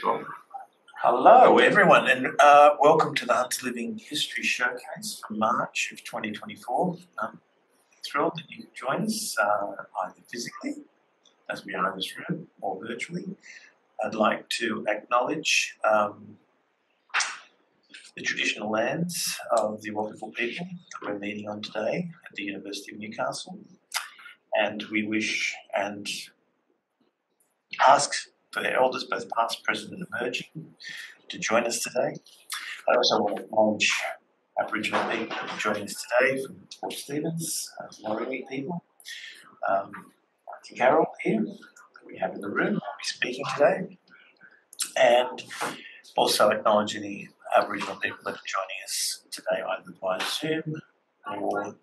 Cool. Hello, everyone, and welcome to the Hunter Living History Showcase for March of 2024. I'm thrilled that you could join us either physically, as we are in this room, or virtually. I'd like to acknowledge the traditional lands of the Awabakal people that we're meeting on today at the University of Newcastle, and we wish and ask for their elders, both past, present and emerging, to join us today. I also want to acknowledge Aboriginal people joining us today from Port Stephens, Warringah people. Auntie Carol here, that we have in the room, will be speaking today. And also acknowledging the Aboriginal people that are joining us today, either via Zoom or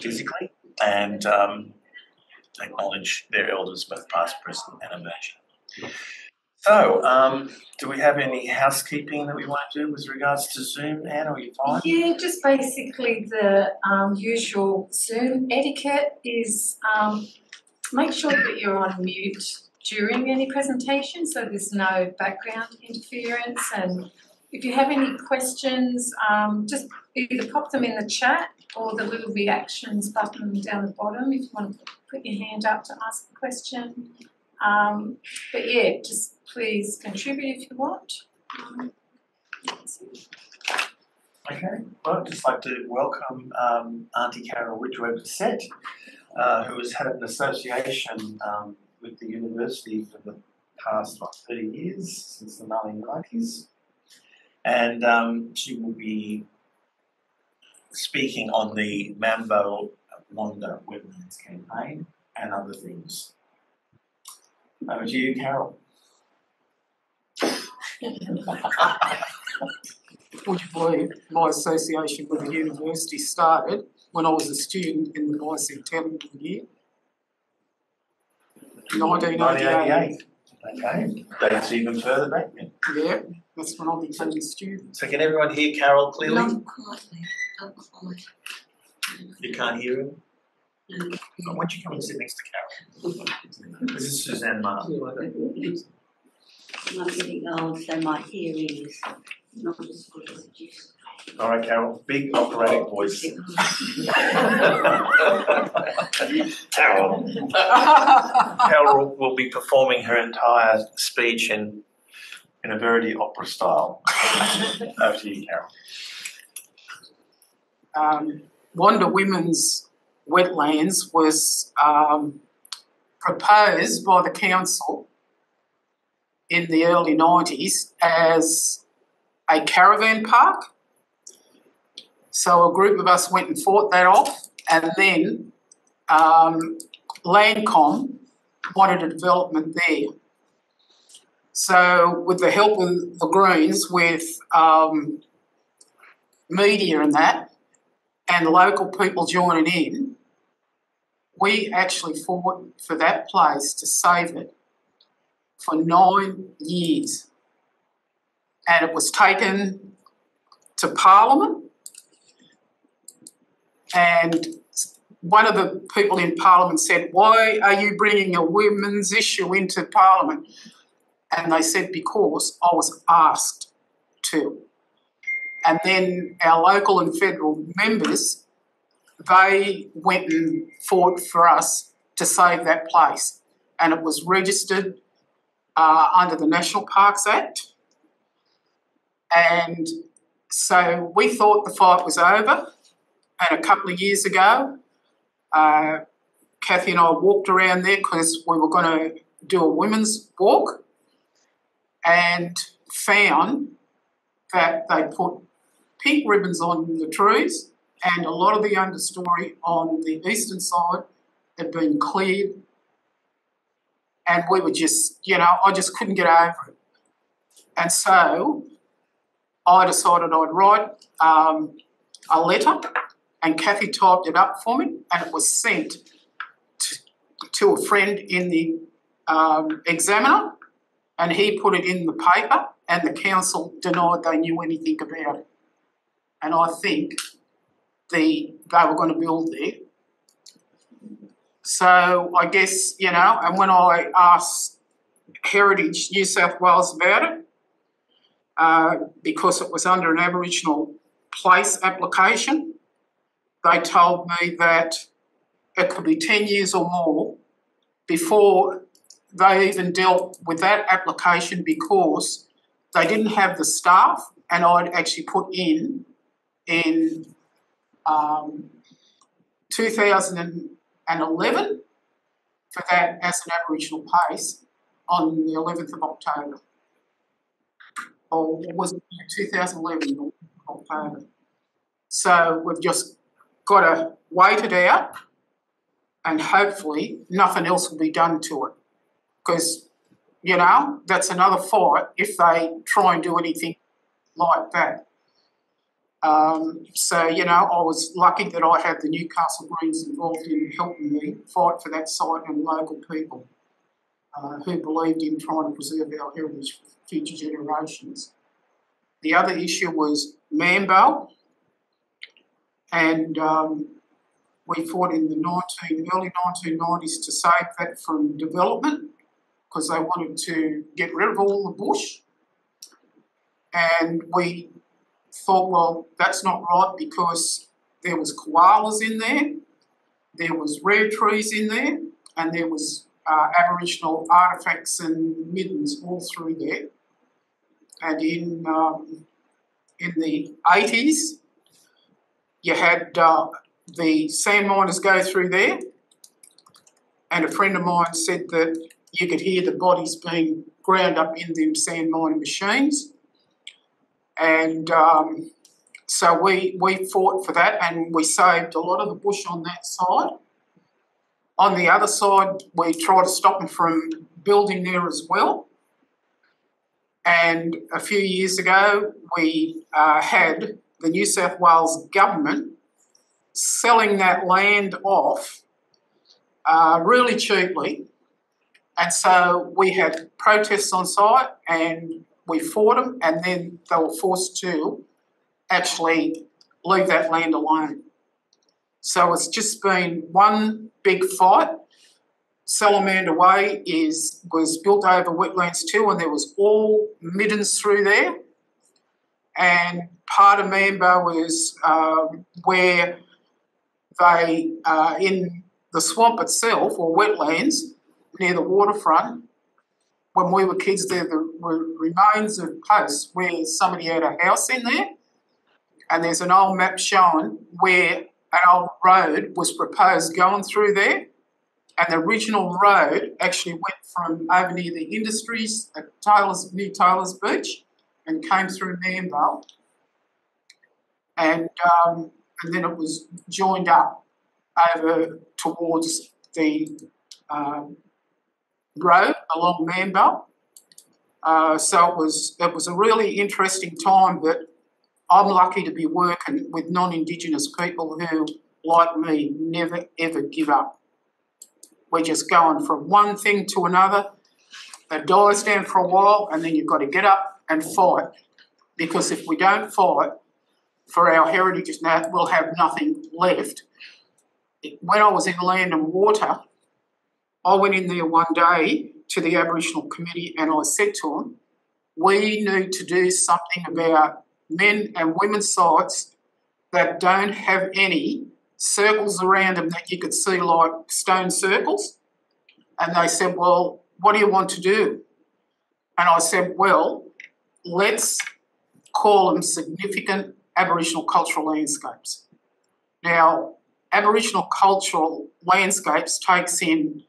physically, and acknowledge their elders, both past, present and emerging. So, do we have any housekeeping that we want to do with regards to Zoom, Anne? Are you fine? Yeah, just basically the usual Zoom etiquette is make sure that you're on mute during any presentation so there's no background interference, and if you have any questions, just either pop them in the chat or the little reactions button down the bottom if you want to put your hand up to ask a question. But yeah, just please contribute if you want. Okay, well, I'd just like to welcome Auntie Carol Ridgeway-Bissett, who has had an association with the university for the past 30 years, since the 1990s. And she will be speaking on the Mambo Wanda Wetlands campaign and other things. Over to you, Carol. Would you believe my association with the university started when I was a student in the bicentennial year? 1988. Okay, that's even further back then. Yeah, that's when I became a student. So can everyone hear Carol clearly? Not quite. You can't hear him? No. Why don't you come and sit next to Carol? This is Suzanne Martin. I'm getting old, so my hearing is not as good as it used to be. All right, Carol, big operatic voice. Carol will be performing her entire speech in a Verdi opera style. Over to you, Carol. Wanda Women's Wetlands was proposed by the council in the early 90s as a caravan park. So a group of us went and fought that off, and then Landcom wanted a development there. So with the help of the Greens, with media and that, and local people joining in, we actually fought for that place to save it for 9 years. And it was taken to Parliament, and one of the people in Parliament said, "Why are you bringing a women's issue into Parliament?" And they said, "Because I was asked to." And then our local and federal members, they went and fought for us to save that place. And it was registered under the National Parks Act. And so we thought the fight was over. And a couple of years ago, Kathy and I walked around there because we were going to do a women's walk, and found that they put pink ribbons on the trees, and a lot of the understory on the eastern side had been cleared, and we were just, I just couldn't get over it. And so I decided I'd write a letter, and Kathy typed it up for me, and it was sent to a friend in the Examiner, and he put it in the paper, and the council denied they knew anything about it. And I think they were going to build there. So I guess, and when I asked Heritage New South Wales about it because it was under an Aboriginal place application. They told me that it could be 10 years or more before they even dealt with that application because they didn't have the staff, and I'd actually put in 2011 for that as an Aboriginal place on the 11th of October. Or was it 2011 October? So we've just got to wait it out and hopefully nothing else will be done to it. Because, you know, that's another fight if they try and do anything like that. So, you know, I was lucky that I had the Newcastle Greens involved in helping me fight for that site and local people who believed in trying to preserve our heritage for future generations. The other issue was Mambo, and we fought in the early 1990s to save that from development because they wanted to get rid of all the bush. And we thought, well, that's not right because there was koalas in there was rare trees in there, and there was Aboriginal artefacts and middens all through there. And in the 80s, you had the sand miners go through there, and a friend of mine said that you could hear the bodies being ground up in them sand mining machines. And so we fought for that, and we saved a lot of the bush on that side. On the other side, we tried to stop them from building there as well. And a few years ago, we had the New South Wales government selling that land off really cheaply. And so we had protests on site and we fought them, and then they were forced to actually leave that land alone. So it's just been one big fight. Salamander Way was built over wetlands too, and there was all middens through there. And part of Mambo was where they, in the swamp itself, or wetlands, near the waterfront, when we were kids, there were remains of posts where somebody had a house in there, and there's an old map showing where an old road was proposed going through there, and the original road actually went from over near the Industries at near Taylor's Beach and came through Mambo, and then it was joined up over towards the road along Mambo. So it was a really interesting time, but I'm lucky to be working with non-Indigenous people who, like me, never ever give up. We're just going from one thing to another. It dies down for a while, and then you've got to get up and fight, because if we don't fight for our heritage, we'll have nothing left. When I was in Land and Water, I went in there one day to the Aboriginal committee and I said to them, we need to do something about men and women's sites that don't have any circles around them that you could see like stone circles. And they said, well, what do you want to do? And I said, well, let's call them significant Aboriginal cultural landscapes. Now, Aboriginal cultural landscapes takes in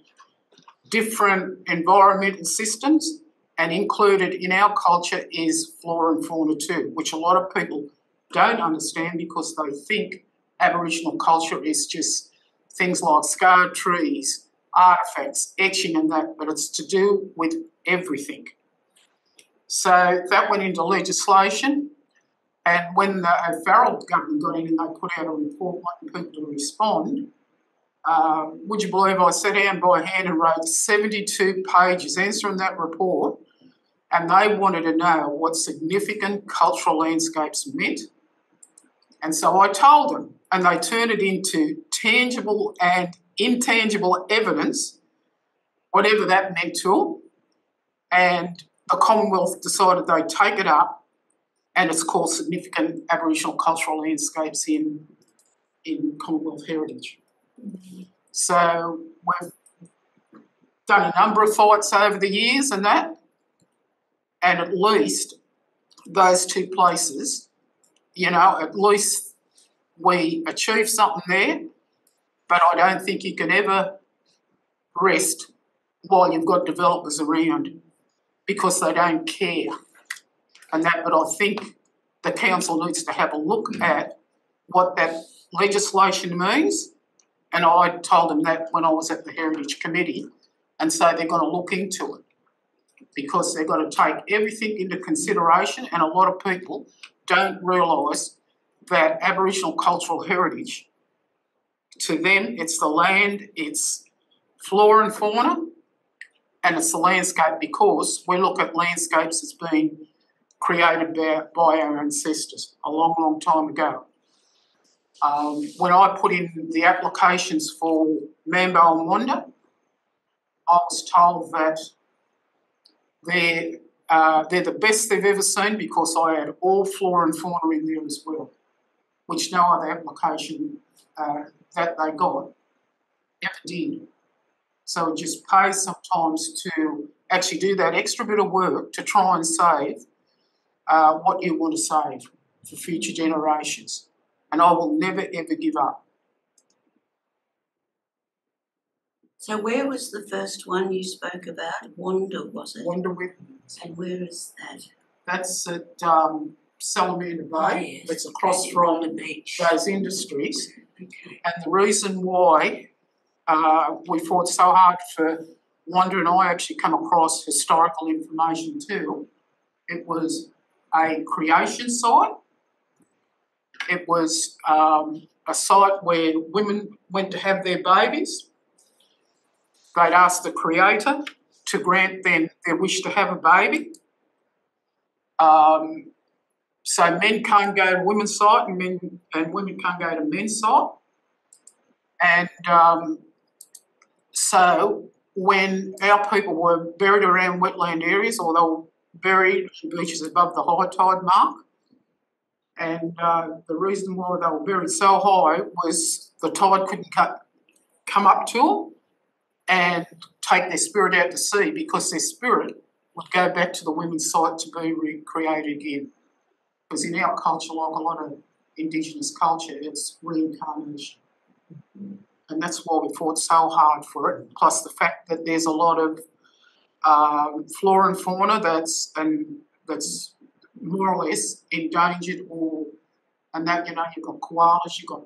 different environmental systems, and included in our culture is flora and fauna too, which a lot of people don't understand because they think Aboriginal culture is just things like scarred trees, artefacts, etching and that, but it's to do with everything. So that went into legislation, and when the Farrell government got in and they put out a report wanting people to respond, would you believe I sat down by hand and wrote 72 pages answering that report, and they wanted to know what significant cultural landscapes meant. And so I told them, and they turned it into tangible and intangible evidence, whatever that meant to them. and the Commonwealth decided they'd take it up, and it's called Significant Aboriginal Cultural Landscapes in Commonwealth Heritage. So we've done a number of fights over the years and that, and at least those two places, you know, at least we achieved something there, but I don't think you can ever rest while you've got developers around because they don't care. And that, but I think the council needs to have a look at what that legislation means, and I told them that when I was at the Heritage Committee, and so they're going to look into it because they've got to take everything into consideration, and a lot of people don't realise that Aboriginal cultural heritage, to them, it's the land, it's flora and fauna, and it's the landscape because we look at landscapes as being created by our ancestors a long, long time ago. When I put in the applications for Mambo and Wanda, I was told that they're the best they've ever seen because I had all flora and fauna in there as well, which no other application that they got ever did. So it just pays sometimes to actually do that extra bit of work to try and save what you want to save for future generations. And I will never, ever give up. So where was the first one you spoke about? Wanda, was it? Wonder Wetlands. And where is that? That's at Salamander Bay. Yes. It's across That's from on the beach. those industries. Okay. And the reason why we fought so hard for Wanda, and I actually come across historical information too, it was a creation site. It was a site where women went to have their babies. They'd ask the Creator to grant them their wish to have a baby. So men can't go to women's site and women can't go to men's site. And so when our people were buried around wetland areas, or they were buried on beaches above the high tide mark, and the reason why they were buried so high was the tide couldn't come up to them and take their spirit out to sea, because their spirit would go back to the women's site to be recreated again. Because in our culture, like a lot of Indigenous culture, it's reincarnation. And that's why we fought so hard for it, plus the fact that there's a lot of flora and fauna that's more or less endangered, and that, you know, you've got koalas, you've got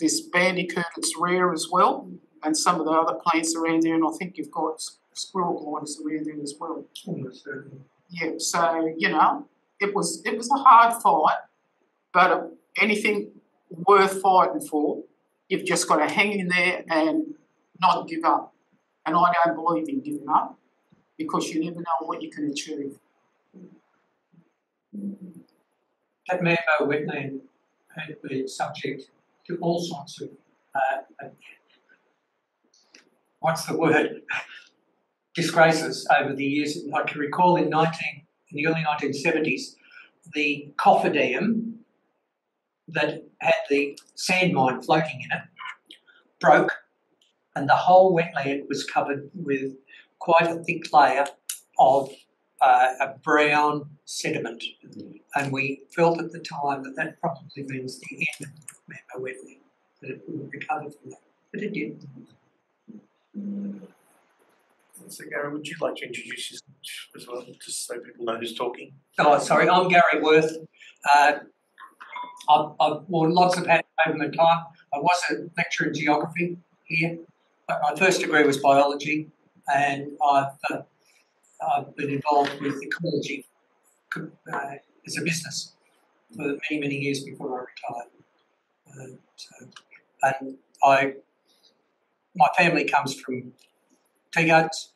this bandicoot, it's rare as well, and some of the other plants around there, and I think you've got squirrel gliders around there as well. Yeah, so, you know, it was a hard fight, but anything worth fighting for, you've just got to hang in there and not give up. And I don't believe in giving up, because you never know what you can achieve. That Mambo wetland had been subject to all sorts of, disgraces over the years. I can recall in the early 1970s, the coffer dam that had the sand mine floating in it broke, and the whole wetland was covered with quite a thick layer of a brown sediment, and we felt at the time that probably means the end of Mambo wetland, that it wouldn't recover from that, but it did. So Gary, would you like to introduce yourself as well, just so people know who's talking? Oh, sorry, I'm Gary Worth. I've worn lots of hats over my time. I was a lecturer in geography here, but my first degree was biology, and I've been involved with ecology as a business for many, many years before I retired. My family comes from tea gardens,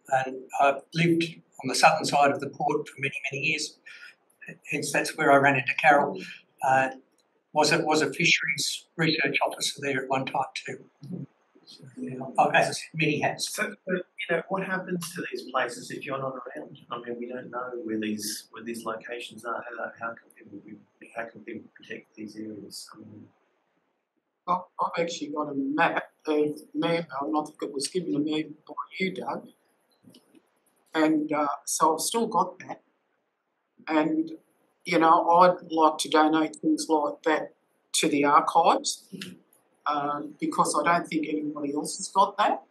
and I've lived on the southern side of the port for many, many years. Hence, that's where I ran into Carol. Was a fisheries research officer there at one time too. As I said, many has. So, what happens to these places if you're not around? I mean, we don't know where these locations are. How can people protect these areas? I mean, I've actually got a map of Manbo, and I think it was given to me by you, Doug. And so I've still got that. And, I'd like to donate things like that to the archives because I don't think anybody else has got that.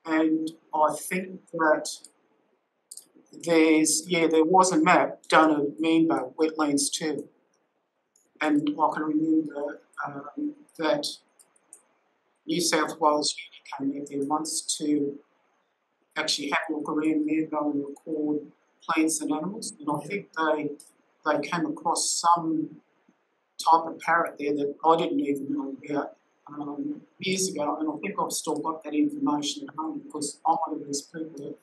And I think that there was a map done of Manbo wetlands too. And I can remember that New South Wales came out there once to actually have a look around Manbo and record plants and animals. And I think they came across some type of parrot there that I didn't even know about years ago, and I think I've still got that information at home because I'm one of those people that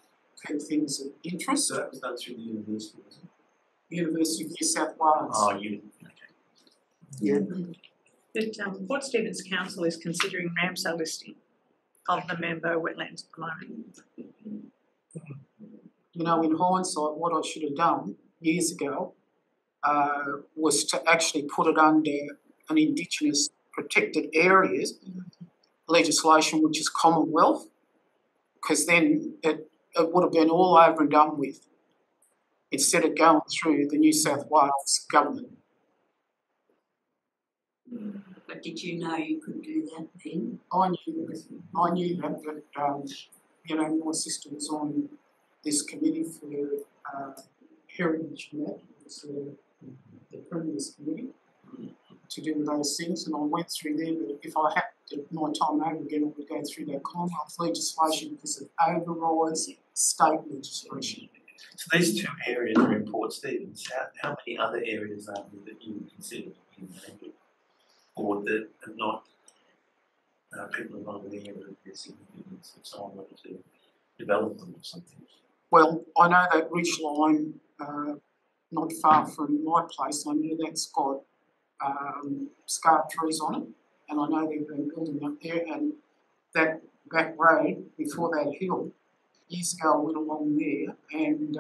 keep things of interest. so that was done through the university, was it? University of New South Wales. Oh, okay. Yeah. But Port Stephens Council is considering Ramsar listing of the Manbo wetlands at the moment. In hindsight, what I should have done years ago was to actually put it under an Indigenous protected areas legislation, which is Commonwealth, because then it would have been all over and done with instead of going through the New South Wales government. But did you know you could do that then? I knew that, but my sister was on this committee for heritage and that. It was the Premier's committee to do those things, and I went through there. But if I had my time over again, I would go through that Commonwealth legislation because it overrides state legislation. So these two areas are in Port Stephens. How many other areas are there that you would consider endangered, or that are not people are not aware of their significance if someone wanted to develop them or something? Well, I know that ridge line not far from my place. I know that's got scarred trees on it, and I know they've been building up there. And that back road before that hill, years ago I went along there, and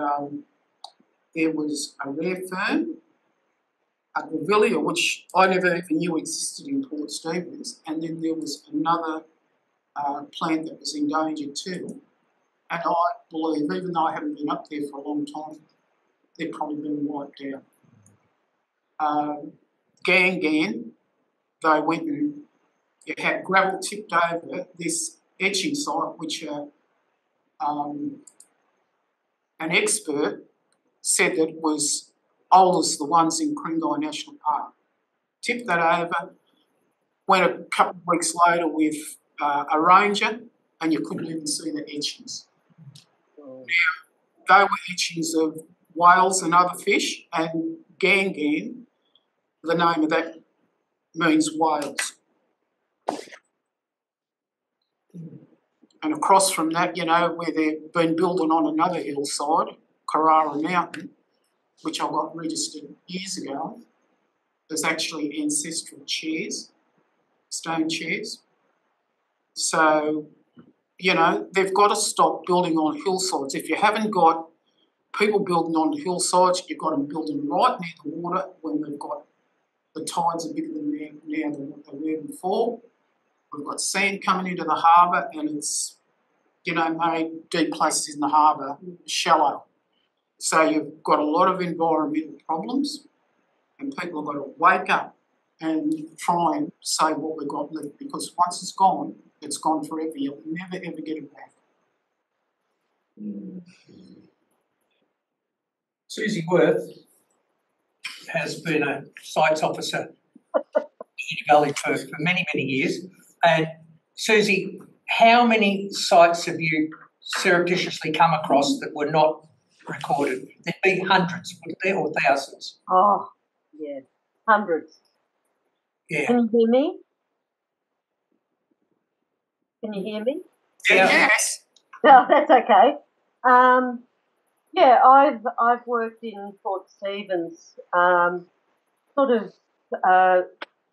there was a rare fern, a grevillea, which I never even knew existed in Port Stephens, and then there was another plant that was endangered too. And I believe, even though I haven't been up there for a long time, they've probably been wiped out. Gangan, they went and had gravel tipped over this etching site, which an expert said that was old as the ones in Kringai National Park. Tipped that over, went a couple of weeks later with a ranger, and you couldn't even see the etchings. Now, they were etchings of whales and other fish, and Gangan, the name of that means whales. And across from that, where they've been building on another hillside, Carrara Mountain, which I got registered years ago, there's actually ancestral chairs, stone chairs. So, they've got to stop building on hillsides. If you haven't got people building on the hillsides, you've got them building right near the water when they've got the tides are bigger than now than what they were before. We've got sand coming into the harbour, and it's, made deep places in the harbour shallow. So you've got a lot of environmental problems, and people have got to wake up and try and say what we've got left, because once it's gone forever. You'll never ever get it back. Susie Worth has been a sites officer in Uni Valley for many, many years. And Susie, how many sites have you surreptitiously come across that were not recorded? There'd be hundreds, wouldn't there, or thousands? Oh, yeah, hundreds. Yeah. Can you hear me? Can you hear me? Yes. No, that's okay. Yeah, I've worked in Port Stephens sort of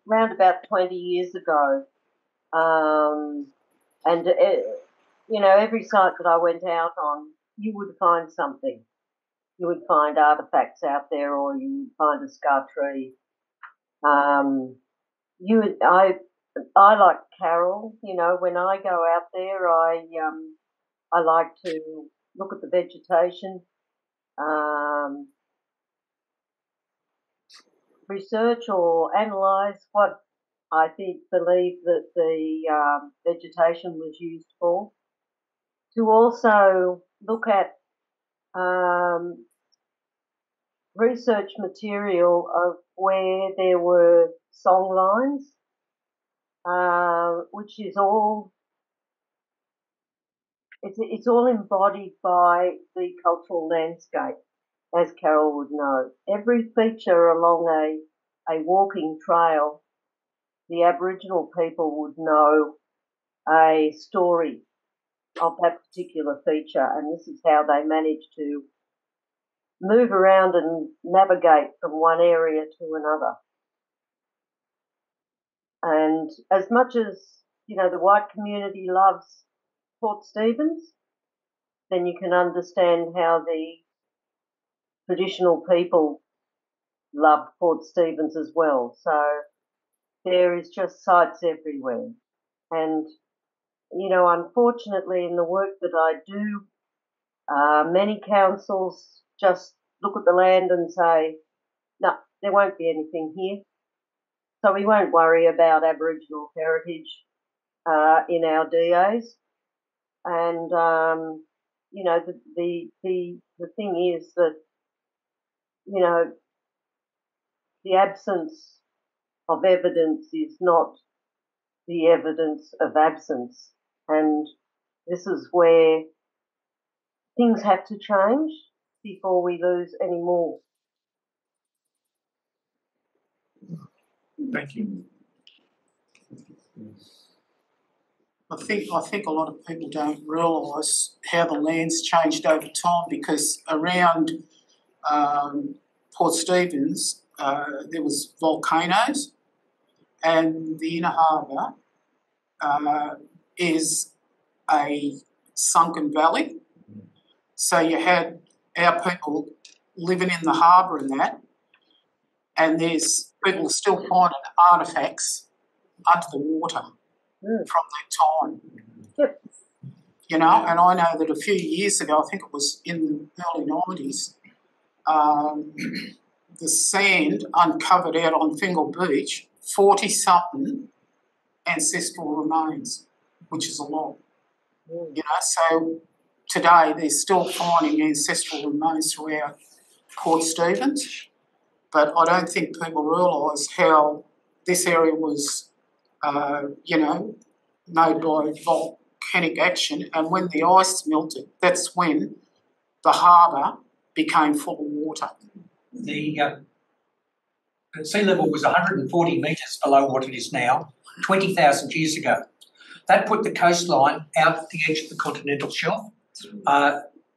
round about 20 years ago. And, you know, every site that I went out on, you would find something. You would find artefacts out there, or you would find a scar tree. I like Carol. You know, when I go out there, I like to look at the vegetation, research or analyse what I believe that the vegetation was used for. To also look at research material of where there were song lines, which is all it's all embodied by the cultural landscape, as Carol would know. Every feature along a walking trail, the Aboriginal people would know a story of that particular feature, and this is how they managed to move around and navigate from one area to another. And as much as, you know, the white community loves Port Stephens, then you can understand how the traditional people love Port Stephens as well. So there is just sites everywhere. And, you know, unfortunately in the work that I do, many councils just look at the land and say, no, there won't be anything here. So we won't worry about Aboriginal heritage in our DAs. And, you know, the thing is that, you know, the absence of evidence is not the evidence of absence. And this is where things have to change before we lose any more. Thank you. I think a lot of people don't realise how the land's changed over time, because around Port Stephens there was volcanoes, and the inner harbour is a sunken valley. So you had our people living in the harbour and that, and there's people still finding artefacts under the water from that time. Yep. You know, and I know that a few years ago, I think it was in the early 90s, the sand uncovered out on Fingal Beach 40-something ancestral remains, which is a lot. You know, so today they're still finding ancestral remains throughout Port Stephens, but I don't think people realise how this area was, you know, made by volcanic action, and when the ice melted, that's when the harbour became full of water. The sea level was 140 metres below what it is now, 20,000 years ago. That put the coastline out at the edge of the continental shelf,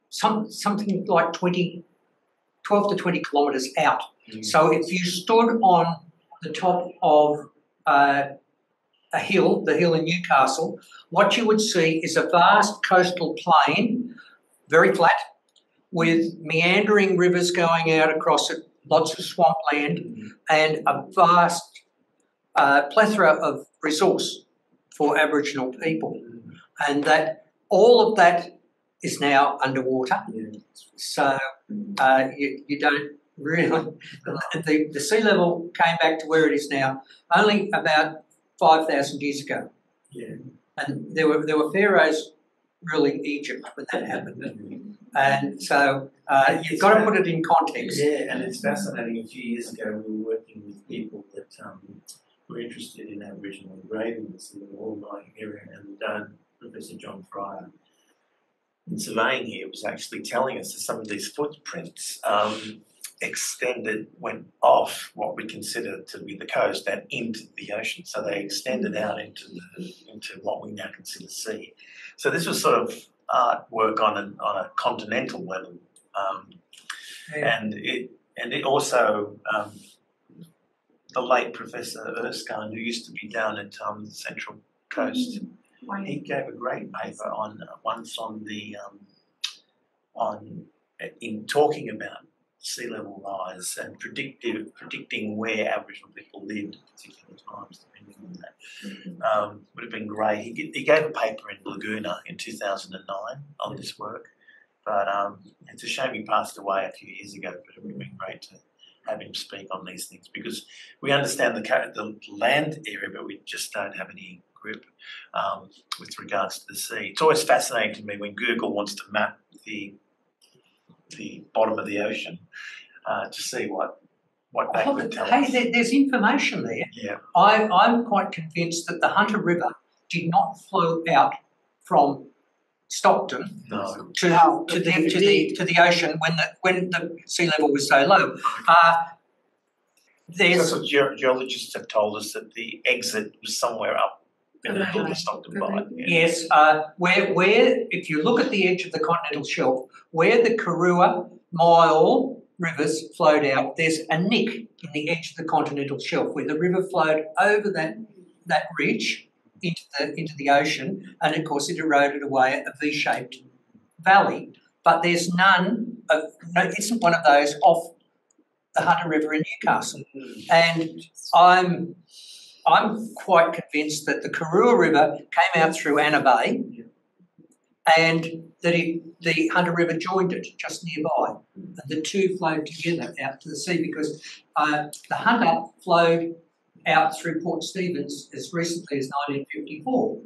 something like 12 to 20 kilometres out. So if you stood on the top of a hill, the hill in Newcastle, what you would see is a vast coastal plain, very flat, with meandering rivers going out across it, lots of swampland, and a vast plethora of resource for Aboriginal people. And that all of that is now underwater. So you don't really... The sea level came back to where it is now only about 5,000 years ago. Yeah. And there were pharaohs ruling Egypt when that happened. And so you've got to put it in context. Yeah, and it's fascinating. A few years ago, we were working with people that were interested in Aboriginal engravings in the Wollongong area, and Professor John Fryer, in surveying here, was actually telling us that some of these footprints went off what we consider to be the coast and into the ocean. So they extended out into what we now consider sea. So this was sort of artwork on a continental level, and it also the late Professor Erskine, who used to be down at the Central Coast He gave a great paper on once on the in talking about sea level rise and predicting where Aboriginal people lived at particular times, depending on that. Would have been great. He gave a paper in Laguna in 2009 on this work, but it's a shame he passed away a few years ago. But it would have been great to have him speak on these things because we understand the land area, but we just don't have any grip with regards to the sea. It's always fascinating to me when Google wants to map the bottom of the ocean to see what they could tell us. Hey, there's information there. Yeah. I'm quite convinced that the Hunter River did not flow out from Stockton to the ocean when the sea level was so low. That's what geologists have told us, that the exit was somewhere up in the middle of Stockton Bight. Yeah. Yes, where if you look at the edge of the continental shelf, where the Karua, Myall rivers flowed out, there's a nick in the edge of the continental shelf where the river flowed over that ridge into the ocean, and of course it eroded away a V-shaped valley. But there's isn't one of those off the Hunter River in Newcastle, and I'm quite convinced that the Karua River came out through Anna Bay, and that the Hunter River joined it just nearby, and the two flowed together out to the sea because the Hunter flowed out through Port Stephens as recently as 1954,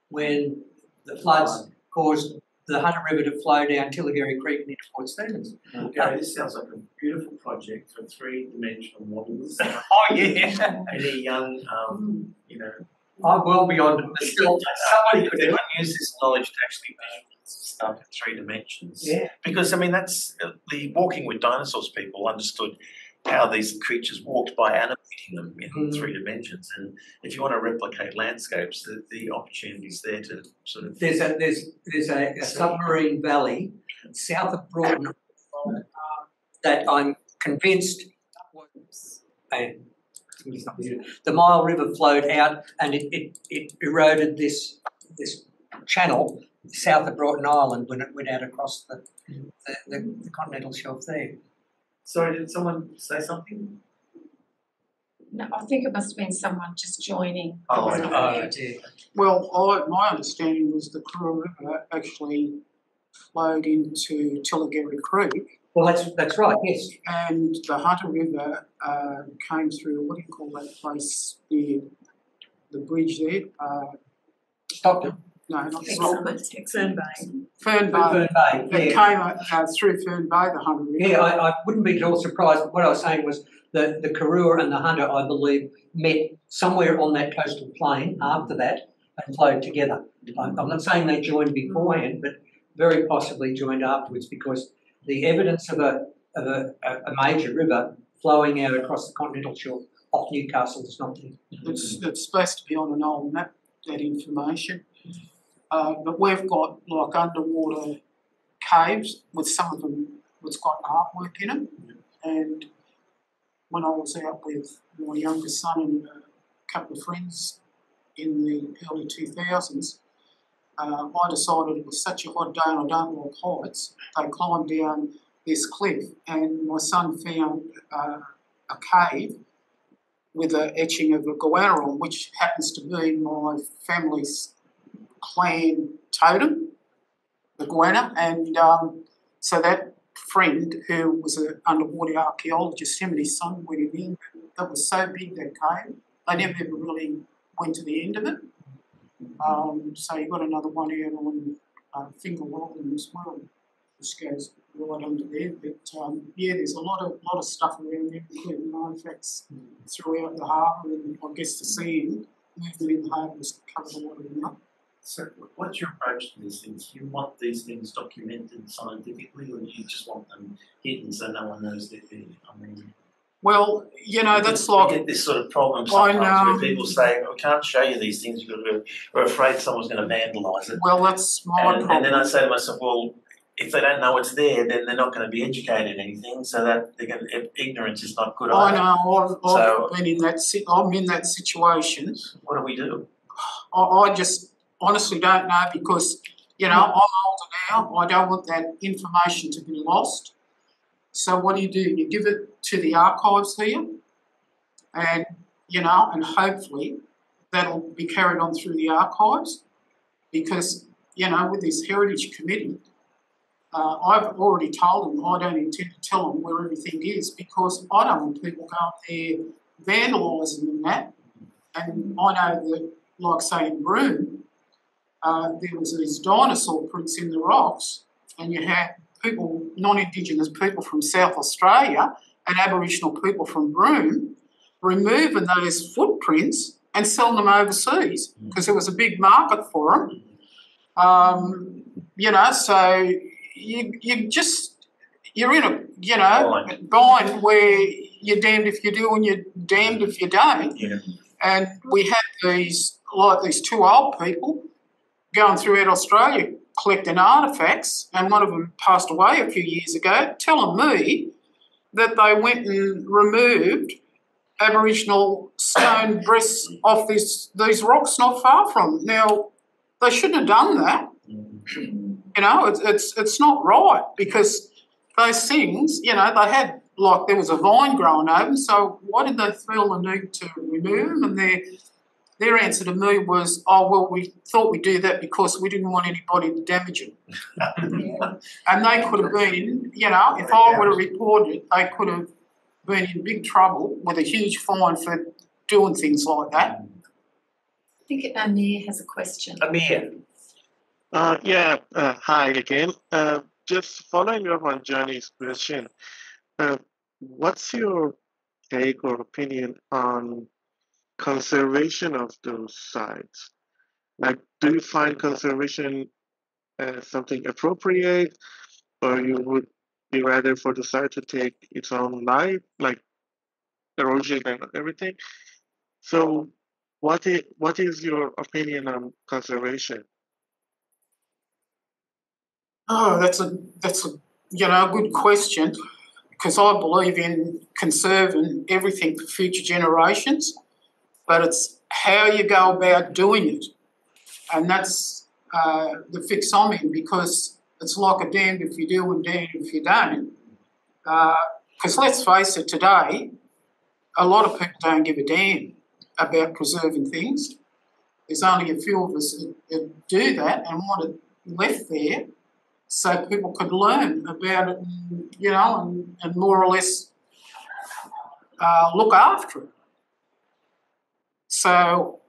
when the floods caused the Hunter River to flow down Tillagary Creek and into Port Stephens. Gary, this sounds like a beautiful project for three-dimensional models. Oh yeah, Any young, I'm well beyond it myself. Somebody could use this knowledge to actually visualize stuff in 3 dimensions. Yeah. Because that's the Walking with Dinosaurs people understood how these creatures walked by animating them in 3 dimensions, and if you want to replicate landscapes, the opportunities there to sort of there's a submarine valley south of Broughton that I'm convinced the Myall River flowed out and it eroded this channel south of Broughton Island when it went out across the continental shelf there. Sorry, did someone say something? No, I think it must have been someone just joining. Dear. Well, my understanding was the Karua River actually flowed into Tillagary Creek. Well, that's right, yes. And the Hunter River came through, what do you call that place, the bridge there? Stockton. No, not Fern Stockton. Bay. Fern Bay. Fern Bay, It came through Fern Bay, the Hunter River. Yeah, I wouldn't be at all surprised. What I was saying was that the Karua and the Hunter, I believe, met somewhere on that coastal plain after that and flowed together. I'm not saying they joined beforehand, but very possibly joined afterwards, because the evidence of a major river flowing out across the continental shelf off Newcastle is not there. It's supposed to be on an old map, that information. But we've got like underwater caves with some of them that's got artwork in them. And when I was out with my younger son and a couple of friends in the early 2000s, I decided it was such a hot day and I don't like heights. They climbed down this cliff and my son found a cave with an etching of a goanna on, which happens to be my family's clan totem, the goanna. And so that friend, who was an underwater archaeologist, him and his son went in. That was so big, that cave. They never ever really went to the end of it. So you got another one out on Finger Island as well, which goes right under there. But yeah, there's a lot of stuff around there, including artefacts throughout the harbour, and I guess the sea movement in the harbour has covered a lot of them up. So what's your approach to these things? Do you want these things documented scientifically, or do you just want them hidden so no one knows they're there? I mean, well, that's like... We get this sort of problem sometimes where people say, we can't show you these things because we're afraid someone's going to vandalise it. Well, that's my problem. And then I say to myself, well, if they don't know it's there, then they're not going to be educated in anything, so that ignorance is not good either. I know, I'm in that situation. What do we do? I just honestly don't know because, you know, I'm older now. I don't want that information to be lost. So what do? You give it to the archives here and, you know, and hopefully that'll be carried on through the archives because, you know, with this Heritage Committee, I've already told them I don't intend to tell them where everything is because I don't want people going there vandalising and that. And I know that, like say in Broome, there was these dinosaur prints in the rocks and you had people, non-Indigenous people from South Australia and Aboriginal people from Broome removing those footprints and selling them overseas because there was a big market for them. You know, so you're in a, you know, bind where you're damned if you do and you're damned if you don't. Yeah. And we had these two old people going throughout Australia collecting artefacts, and one of them passed away a few years ago, telling me that they went and removed Aboriginal stone breasts off these rocks not far from. Now, they shouldn't have done that. You know, it's not right because those things, you know, they had, like, there was a vine growing over them, so why did they feel the need to remove them? And their answer to me was, oh, well, we thought we'd do that because we didn't want anybody to damage them. And they could have been, you know, if I would have reported it, they could have been in big trouble with a huge fine for doing things like that. I think Amir has a question. Amir. Hi again. Just following up on Johnny's question, what's your take or opinion on conservation of those sites? Like, do you find conservation something appropriate, or you would be rather for the site to take its own life, like erosion and everything? So, what is your opinion on conservation? Oh, that's a you know, good question because I believe in conserving everything for future generations, but it's how you go about doing it, and that's the fix I'm in because it's like a damned if you do and damned if you don't. Because let's face it, today a lot of people don't give a damn about preserving things. There's only a few of us that do that and want it left there so people could learn about it, and, you know, and more or less look after it. So,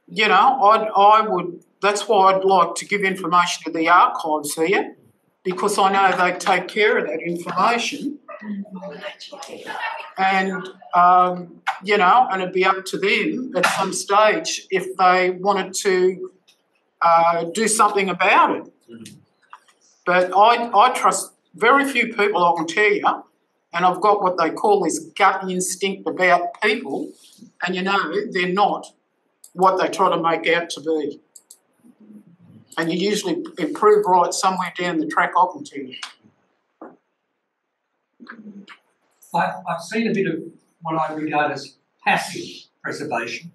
you know, I would. That's why I'd like to give information to the archives here, because I know they take care of that information, and you know, and it'd be up to them at some stage if they wanted to do something about it. But I trust very few people, I can tell you, and I've got what they call this gut instinct about people, and you know, they're not what they try to make out to be. And you usually improve right somewhere down the track, I can tell you. I've seen a bit of what I regard as passive preservation.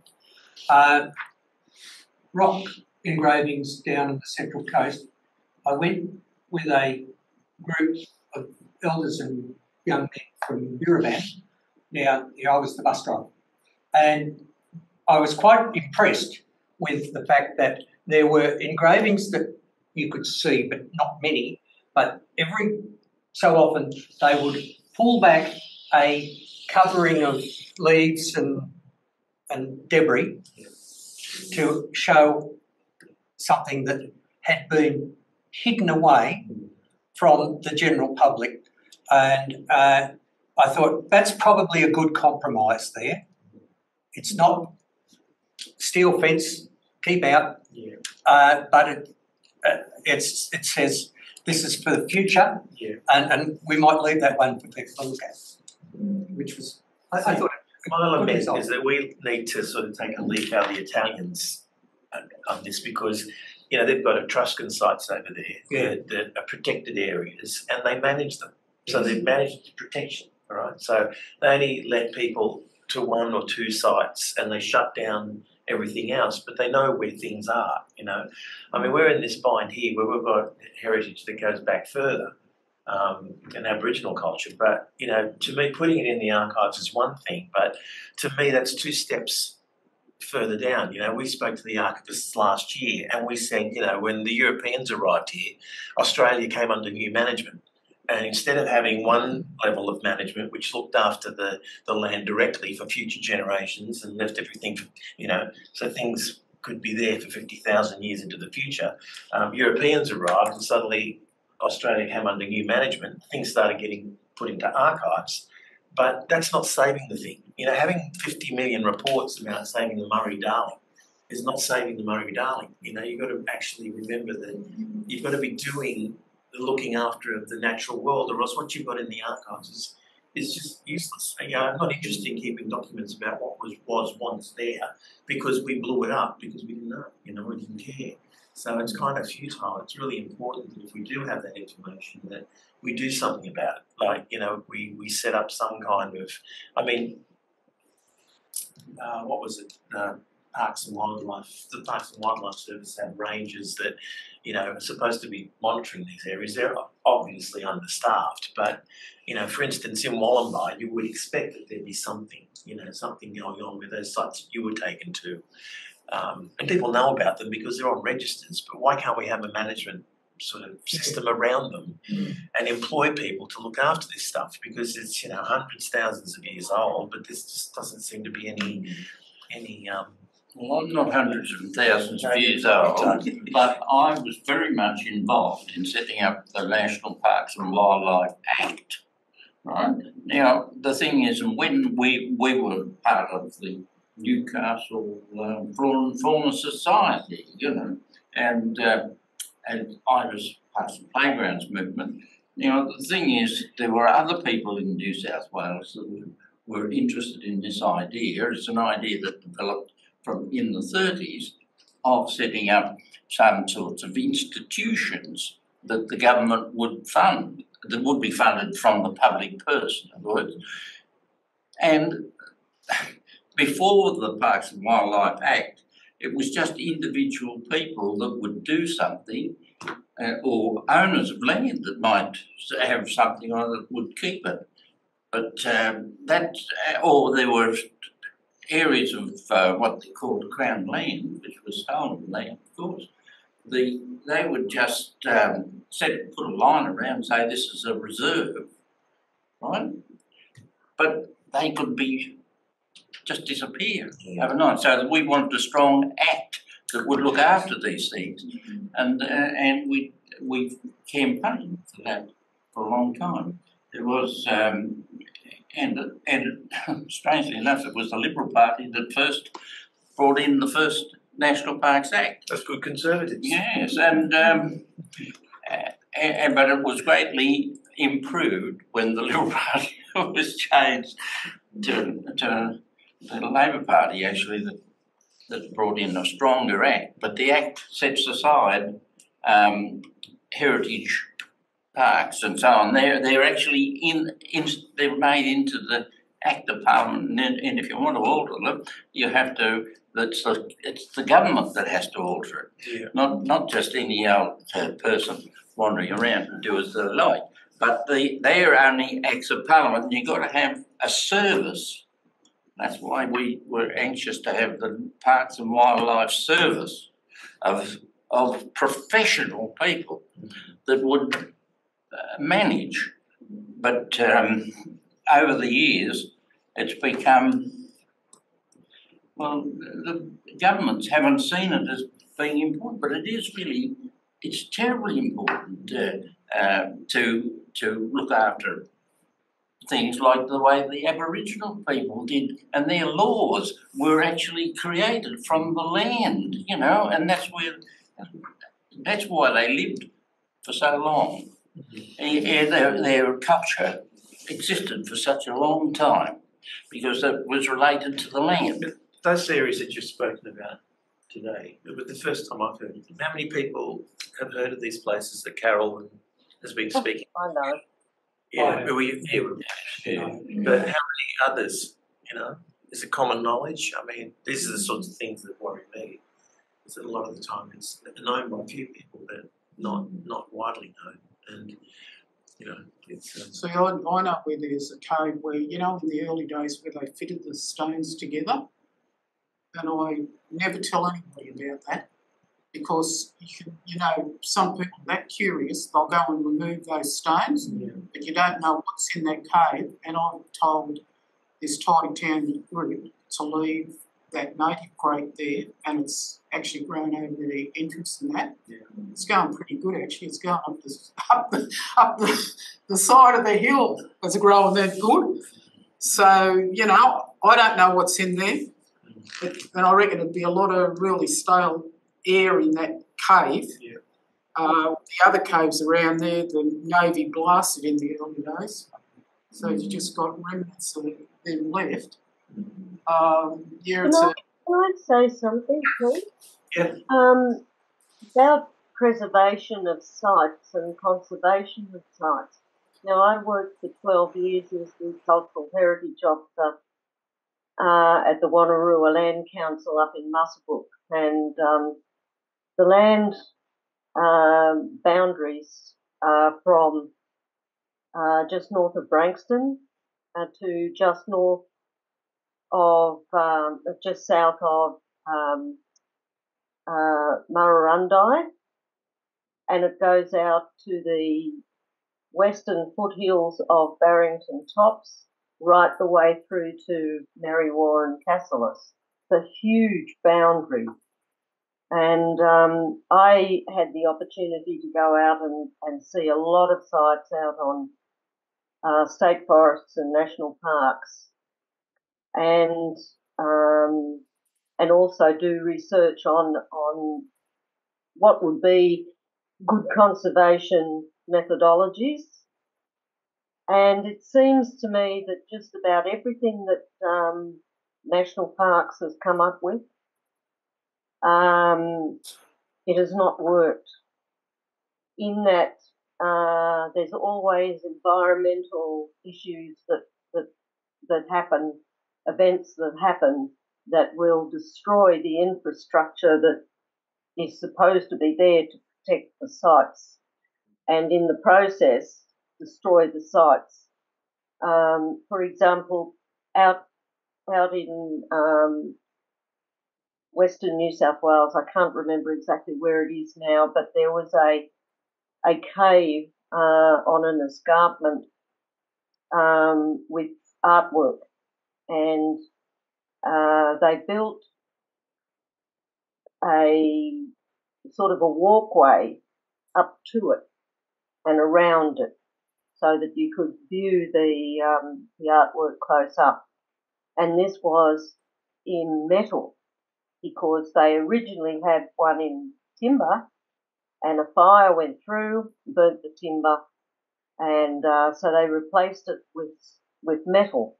Rock engravings down on the Central Coast. I went with a group of elders and young men from Buriban. Now, I was the bus driver. And I was quite impressed with the fact that there were engravings that you could see, but not many. But every so often they would pull back a covering of leaves and debris to show something that had been hidden away from the general public. And I thought that's probably a good compromise there. It's not steel fence, keep out, but it says this is for the future, and we might leave that one for people to look at, which was, I thought. One element is that we need to sort of take a leaf out of the Italians on this because, you know, they've got Etruscan sites over there that are protected areas and they manage them. So they've managed protection, all right? So they only let people to one or two sites and they shut down everything else, but they know where things are, you know. I mean, we're in this bind here where we've got heritage that goes back further, an Aboriginal culture, but, you know, to me, putting it in the archives is one thing, but to me, that's two steps further down. You know, we spoke to the archivists last year and we said, you know, when the Europeans arrived here, Australia came under new management. And instead of having one level of management which looked after the land directly for future generations and left everything, for, you know, so things could be there for 50,000 years into the future, Europeans arrived and suddenly Australia came under new management. Things started getting put into archives. But that's not saving the thing. You know, having 50 million reports about saving the Murray-Darling is not saving the Murray-Darling. You know, you've got to actually remember that you've got to be doing the looking after of the natural world, or else what you've got in the archives is just useless. You know, I'm not interested in keeping documents about what was once there because we blew it up because we didn't know, you know, we didn't care. So it's kind of futile. It's really important that if we do have that information that we do something about it. Like, you know, we set up some kind of, I mean, what was it? Parks and Wildlife, the Parks and Wildlife Service have rangers that, you know, are supposed to be monitoring these areas. They're obviously understaffed, but, you know, for instance, in Wollombi, you would expect that there'd be something, you know, something going on with those sites that you were taken to. And people know about them because they're on registers, but why can't we have a management sort of system around them and employ people to look after this stuff? Because it's, you know, hundreds, thousands of years old, but this just doesn't seem to be any Well, I'm not hundreds of thousands of years old, but I was very much involved in setting up the National Parks and Wildlife Act. Right? Now, the thing is, and when we were part of the Newcastle Flora and Fauna Society, you know, and I was part of the Playgrounds movement. Now, the thing is, there were other people in New South Wales that were interested in this idea. It's an idea that developed from in the 30s of setting up some sorts of institutions that the government would fund, that would be funded from the public purse, in other words. And before the Parks and Wildlife Act, it was just individual people that would do something, or owners of land that might have something or that would keep it. But or there were areas of what they called Crown land, which was stolen land, of course. They would just put a line around and say this is a reserve, right? But they could be just disappear overnight. So we wanted a strong act that would look after these things, and we campaigned for that for a long time. There was and strangely enough, it was the Liberal Party that first brought in the first National Parks Act. That's good Conservatives. Yes, and but it was greatly improved when the Liberal Party was changed to the Labor Party, actually, that brought in a stronger act. But the act sets aside heritage parks and so on. They're actually they're made into the Act of Parliament, and if you want to alter them, you have to. It's the government that has to alter it, not just any old person wandering around and do as they like. But they are only Acts of Parliament, and you've got to have a service. That's why we were anxious to have the Parks and Wildlife Service of professional people that would manage. But over the years, it's become, well, the governments haven't seen it as being important, but it is really, it's terribly important to look after things like the way the Aboriginal people did, and their laws were actually created from the land, you know, and that's why they lived for so long. Their culture existed for such a long time because it was related to the land. But those areas that you've spoken about today, but the first time I've heard of them, how many people have heard of these places that Carol has been speaking? I know. Yeah, but how many others, you know? is it common knowledge? I mean, these are the sorts of things that worry me. Is that a lot of the time it's known by a few people, but not widely known, and you know, it's. So I know where there's a cave where, you know, in the early days where they fitted the stones together, and I never tell anybody about that because you know, some people are that curious, they'll go and remove those stones, but you don't know what's in that cave. And I've told this tidy town group to leave that native grate there, and it's actually grown over the entrance and that. Yeah. It's going pretty good actually. It's going up the side of the hill. It's growing that good. So, you know, I don't know what's in there, and I reckon it'd be a lot of really stale air in that cave. Yeah. The other caves around there, the Navy blasted in the early days, so you just got remnants of them left. Yeah, it's Can I say something, please? Yeah. About preservation of sites and conservation of sites. Now, I worked for 12 years as the Cultural Heritage Officer at the Wanneroo Land Council up in Muswellbrook, and the land boundaries are from just north of Branxton to just north of, just south of Murrurundi, and it goes out to the western foothills of Barrington Tops, right the way through to Merriwa and Cassilis. It's a huge boundary. And I had the opportunity to go out and see a lot of sites out on state forests and national parks, and also do research on what would be good conservation methodologies. And it seems to me that just about everything that national parks has come up with, it has not worked. In that there's always environmental issues that happen, events that happen that will destroy the infrastructure that is supposed to be there to protect the sites, and in the process destroy the sites. For example, out in Western New South Wales, I can't remember exactly where it is now, but there was a cave on an escarpment with artwork, and they built a sort of a walkway up to it and around it, so that you could view the artwork close up. And this was in metal, because they originally had one in timber, and a fire went through, burnt the timber, and so they replaced it with metal.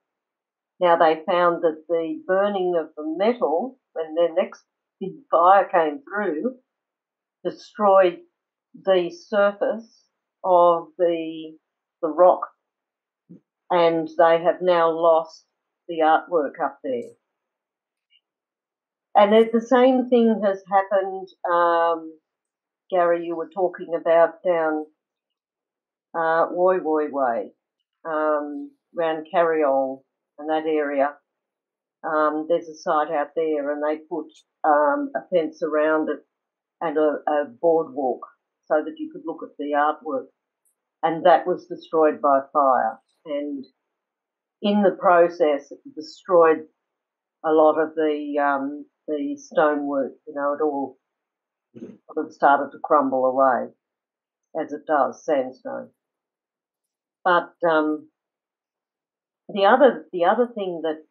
Now they found that the burning of the metal, when their next big fire came through, destroyed the surface of the rock, and they have now lost the artwork up there. And the same thing has happened, Gary, you were talking about down Woy Woy Way, around Carriol and that area. There's a site out there, and they put a fence around it and a boardwalk so that you could look at the artwork. And that was destroyed by fire. And in the process, it destroyed a lot of the stonework. You know, it all sort of started to crumble away, as it does, sandstone. But the other thing that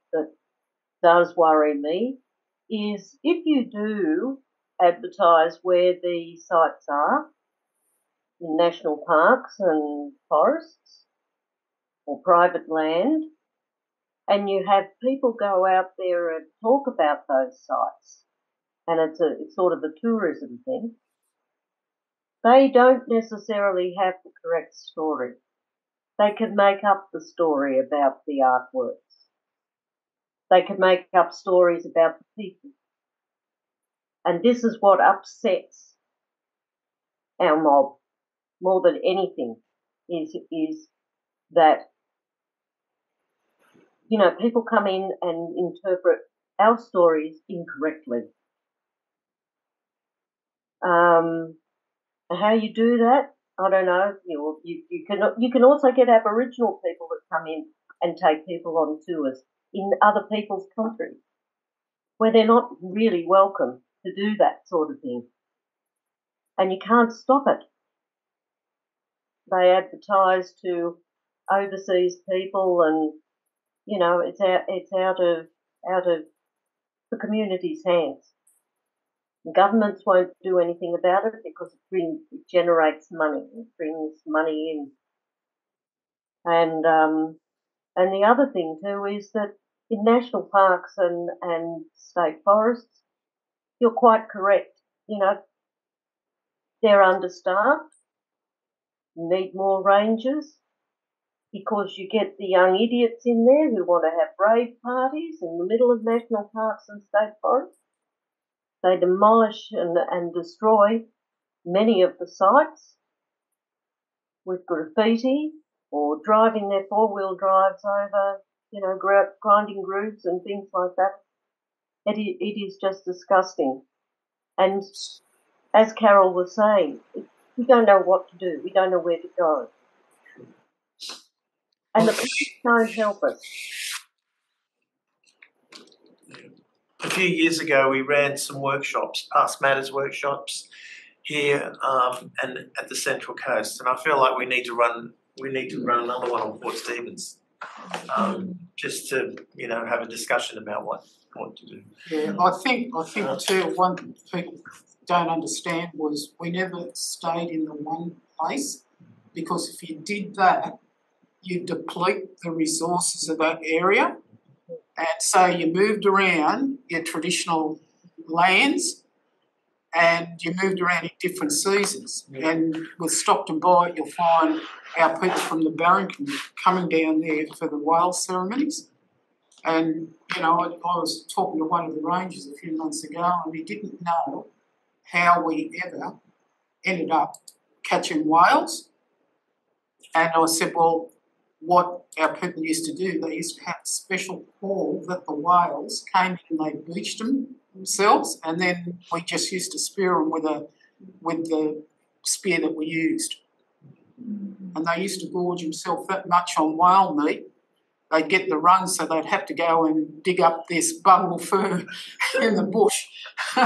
does worry me is if you do advertise where the sites are in national parks and forests or private land, and you have people go out there and talk about those sites, and it's sort of a tourism thing, they don't necessarily have the correct story. They can make up the story about the artworks. they could make up stories about the people. And this is what upsets our mob more than anything, is that, you know, people come in and interpret our stories incorrectly. How you do that, I don't know. You can also get Aboriginal people that come in and take people on tours in other people's countries where they're not really welcome to do that sort of thing. And you can't stop it. They advertise to overseas people, and you know it's out of the community's hands. Governments won't do anything about it because it generates money. It brings money in. And the other thing too is that in national parks and state forests, you're quite correct. You know, they're understaffed, need more rangers, because you get the young idiots in there who want to have rave parties in the middle of national parks and state forests. They demolish and destroy many of the sites with graffiti or driving their four-wheel drives over, you know, grinding grooves and things like that. It is just disgusting. And as Carol was saying, we don't know what to do. We don't know where to go. And the police don't help us. A few years ago, we ran some workshops, past matters workshops, here and at the Central Coast, and I feel like we need to run another one on Port Stephens, just to have a discussion about what to do. Yeah, I think too, one thing people don't understand was we never stayed in the one place, because if you did that, you deplete the resources of that area. And so you moved around your traditional lands, and you moved around in different seasons. Yeah. And with Stockton Bight, you'll find our people from the Barron coming down there for the whale ceremonies. And, I was talking to one of the rangers a few months ago, and he didn't know how we ever ended up catching whales. And I said, well, what our people used to do, they used to have a special hall that the whales came in and they beached them themselves, and then we just used to spear them with the spear that we used. And they used to gorge themselves that much on whale meat, they'd get the run, so they'd have to go and dig up this bungle fir in the bush so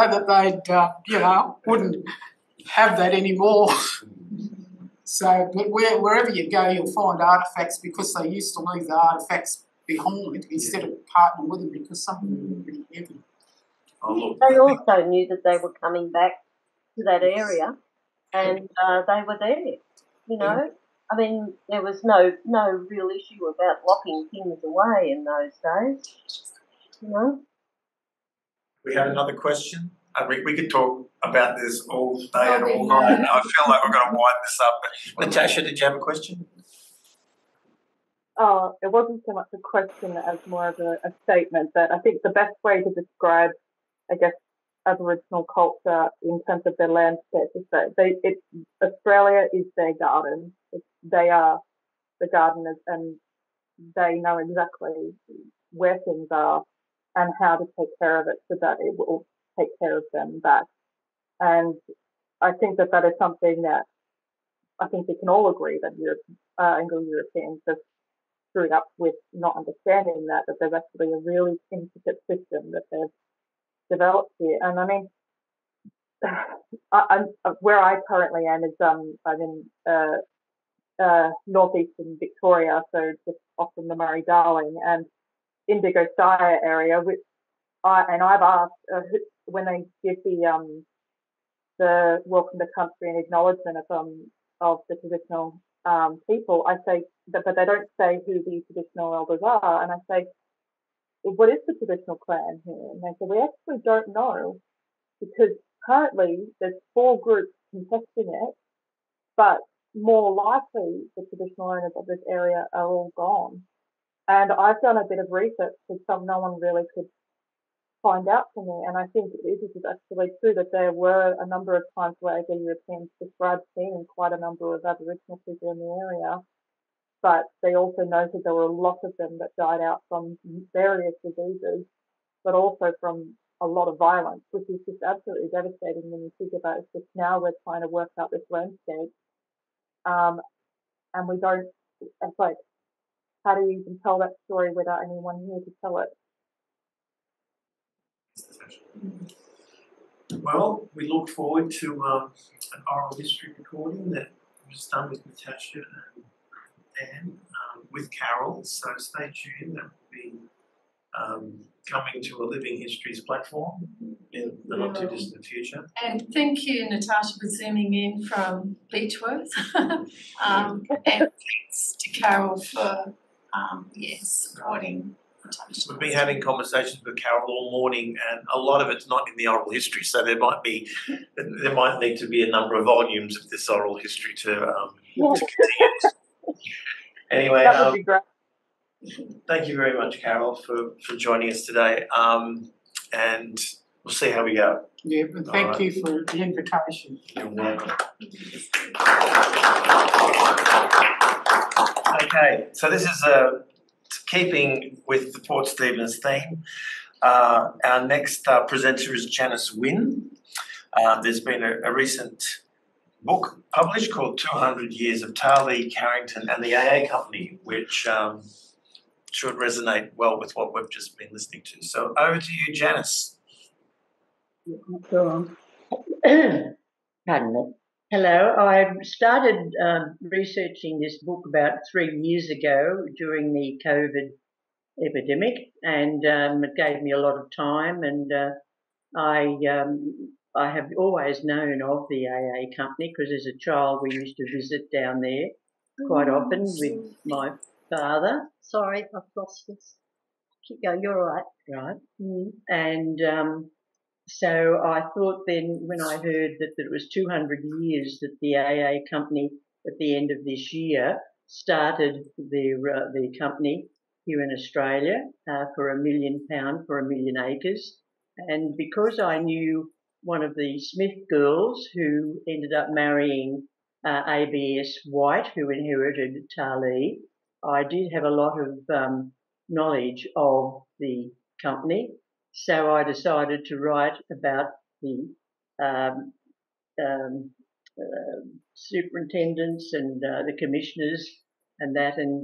that they'd, wouldn't have that anymore. So, but wherever you go, you'll find artefacts, because they used to leave the artefacts behind instead of parting with them, because some of them were pretty heavy. They also knew that they were coming back to that area, and they were there. I mean, there was no real issue about locking things away in those days. We have another question. We could talk about this all day and all night. I feel like we're going to wind this up. But Natasha, did you have a question? Oh, it wasn't so much a question as more of a statement, that I think the best way to describe, I guess, Aboriginal culture in terms of their landscape is that Australia is their garden. They are the gardeners, and they know exactly where things are and how to take care of it so that it will take care of them back. And I think that is something that I think we can all agree that Anglo-Europeans have screwed up with, not understanding that there's actually a really intricate system that they've developed here. And I mean, I'm where I currently am is I'm in northeastern Victoria, so just off from the Murray-Darling and Indigo Shire area, which I've asked when they give the welcome to country and acknowledgement of the traditional people, I say that, but they don't say who the traditional elders are, and I say, what is the traditional clan here? And they say, we actually don't know, because currently there's 4 groups contesting it, but more likely the traditional owners of this area are all gone. And I've done a bit of research because no one really could find out for me. And I think it is actually true that there were a number of times where AG Europeans described seeing quite a number of Aboriginal people in the area. But they also noted there were a lot of them that died out from various diseases, but also from a lot of violence, which is just absolutely devastating when you think about it. Just now we're trying to work out this landscape, and we don't. It's like, how do you even tell that story without anyone here to tell it? Well, we look forward to an oral history recording that was done with Natasha and Dan, with Carol, so stay tuned. That will be coming to a Living Histories platform in the not too distant future. And thank you, Natasha, for zooming in from Beechworth. And thanks to Carol for supporting. We've been having conversations with Carol all morning, and a lot of it's not in the oral history, so there might need to be a number of volumes of this oral history to continue. Anyway, that would be great. Thank you very much, Carol, for joining us today, and we'll see how we go. Yeah, but thank you for the invitation. You're welcome. Okay, so this is keeping with the Port Stephens theme. Our next presenter is Janice Wynne. There's been a recent book published called 200 Years of Tarlee, Carrington and the AA Company, which should resonate well with what we've just been listening to. So over to you, Janice. Go on. Pardon me. Hello, I started researching this book about 3 years ago during the COVID epidemic, and it gave me a lot of time, and I have always known of the AA Company because as a child we used to visit down there quite often with my father. Sorry, I've lost this. Keep going, you're all right. Right. And so I thought then when I heard that it was 200 years that the AA Company at the end of this year started the company here in Australia for £1 million for 1 million acres. And because I knew one of the Smith girls who ended up marrying ABS White, who inherited Tarlee, I did have a lot of knowledge of the company. So I decided to write about the superintendents and the commissioners and that, and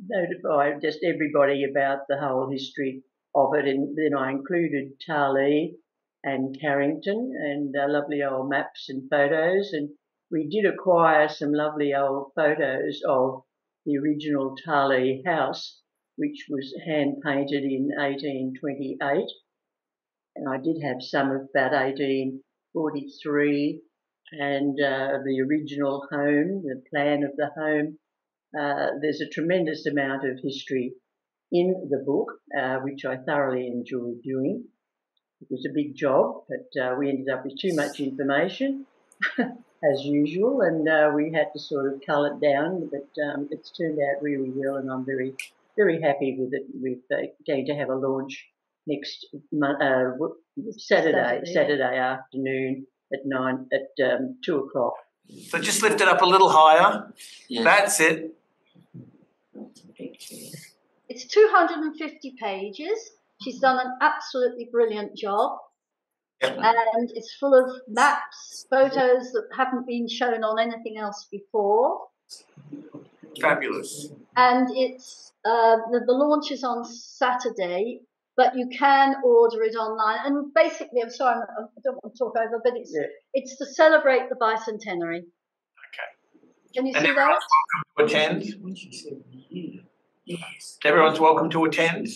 notify just everybody about the whole history of it. And then I included Tarlee and Carrington and lovely old maps and photos. And we did acquire some lovely old photos of the original Tarlee house, which was hand painted in 1828. And I did have some of that 1843 and the original home, the plan of the home. There's a tremendous amount of history in the book, which I thoroughly enjoyed doing. It was a big job, but we ended up with too much information, as usual, and we had to sort of cull it down, but it's turned out really well, and I'm very, very happy with it. We're going to have a launch next Saturday afternoon at 2 o'clock. So just lift it up a little higher. Yes. That's it. It's 250 pages. She's done an absolutely brilliant job. Yep. And it's full of maps, photos that haven't been shown on anything else before. Fabulous. And it's the launch is on Saturday, but you can order it online. And basically, I'm sorry, I don't want to talk over, but it's to celebrate the bicentenary. Okay. Can you And see that? everyone's welcome to attend? Yes. Everyone's welcome to attend?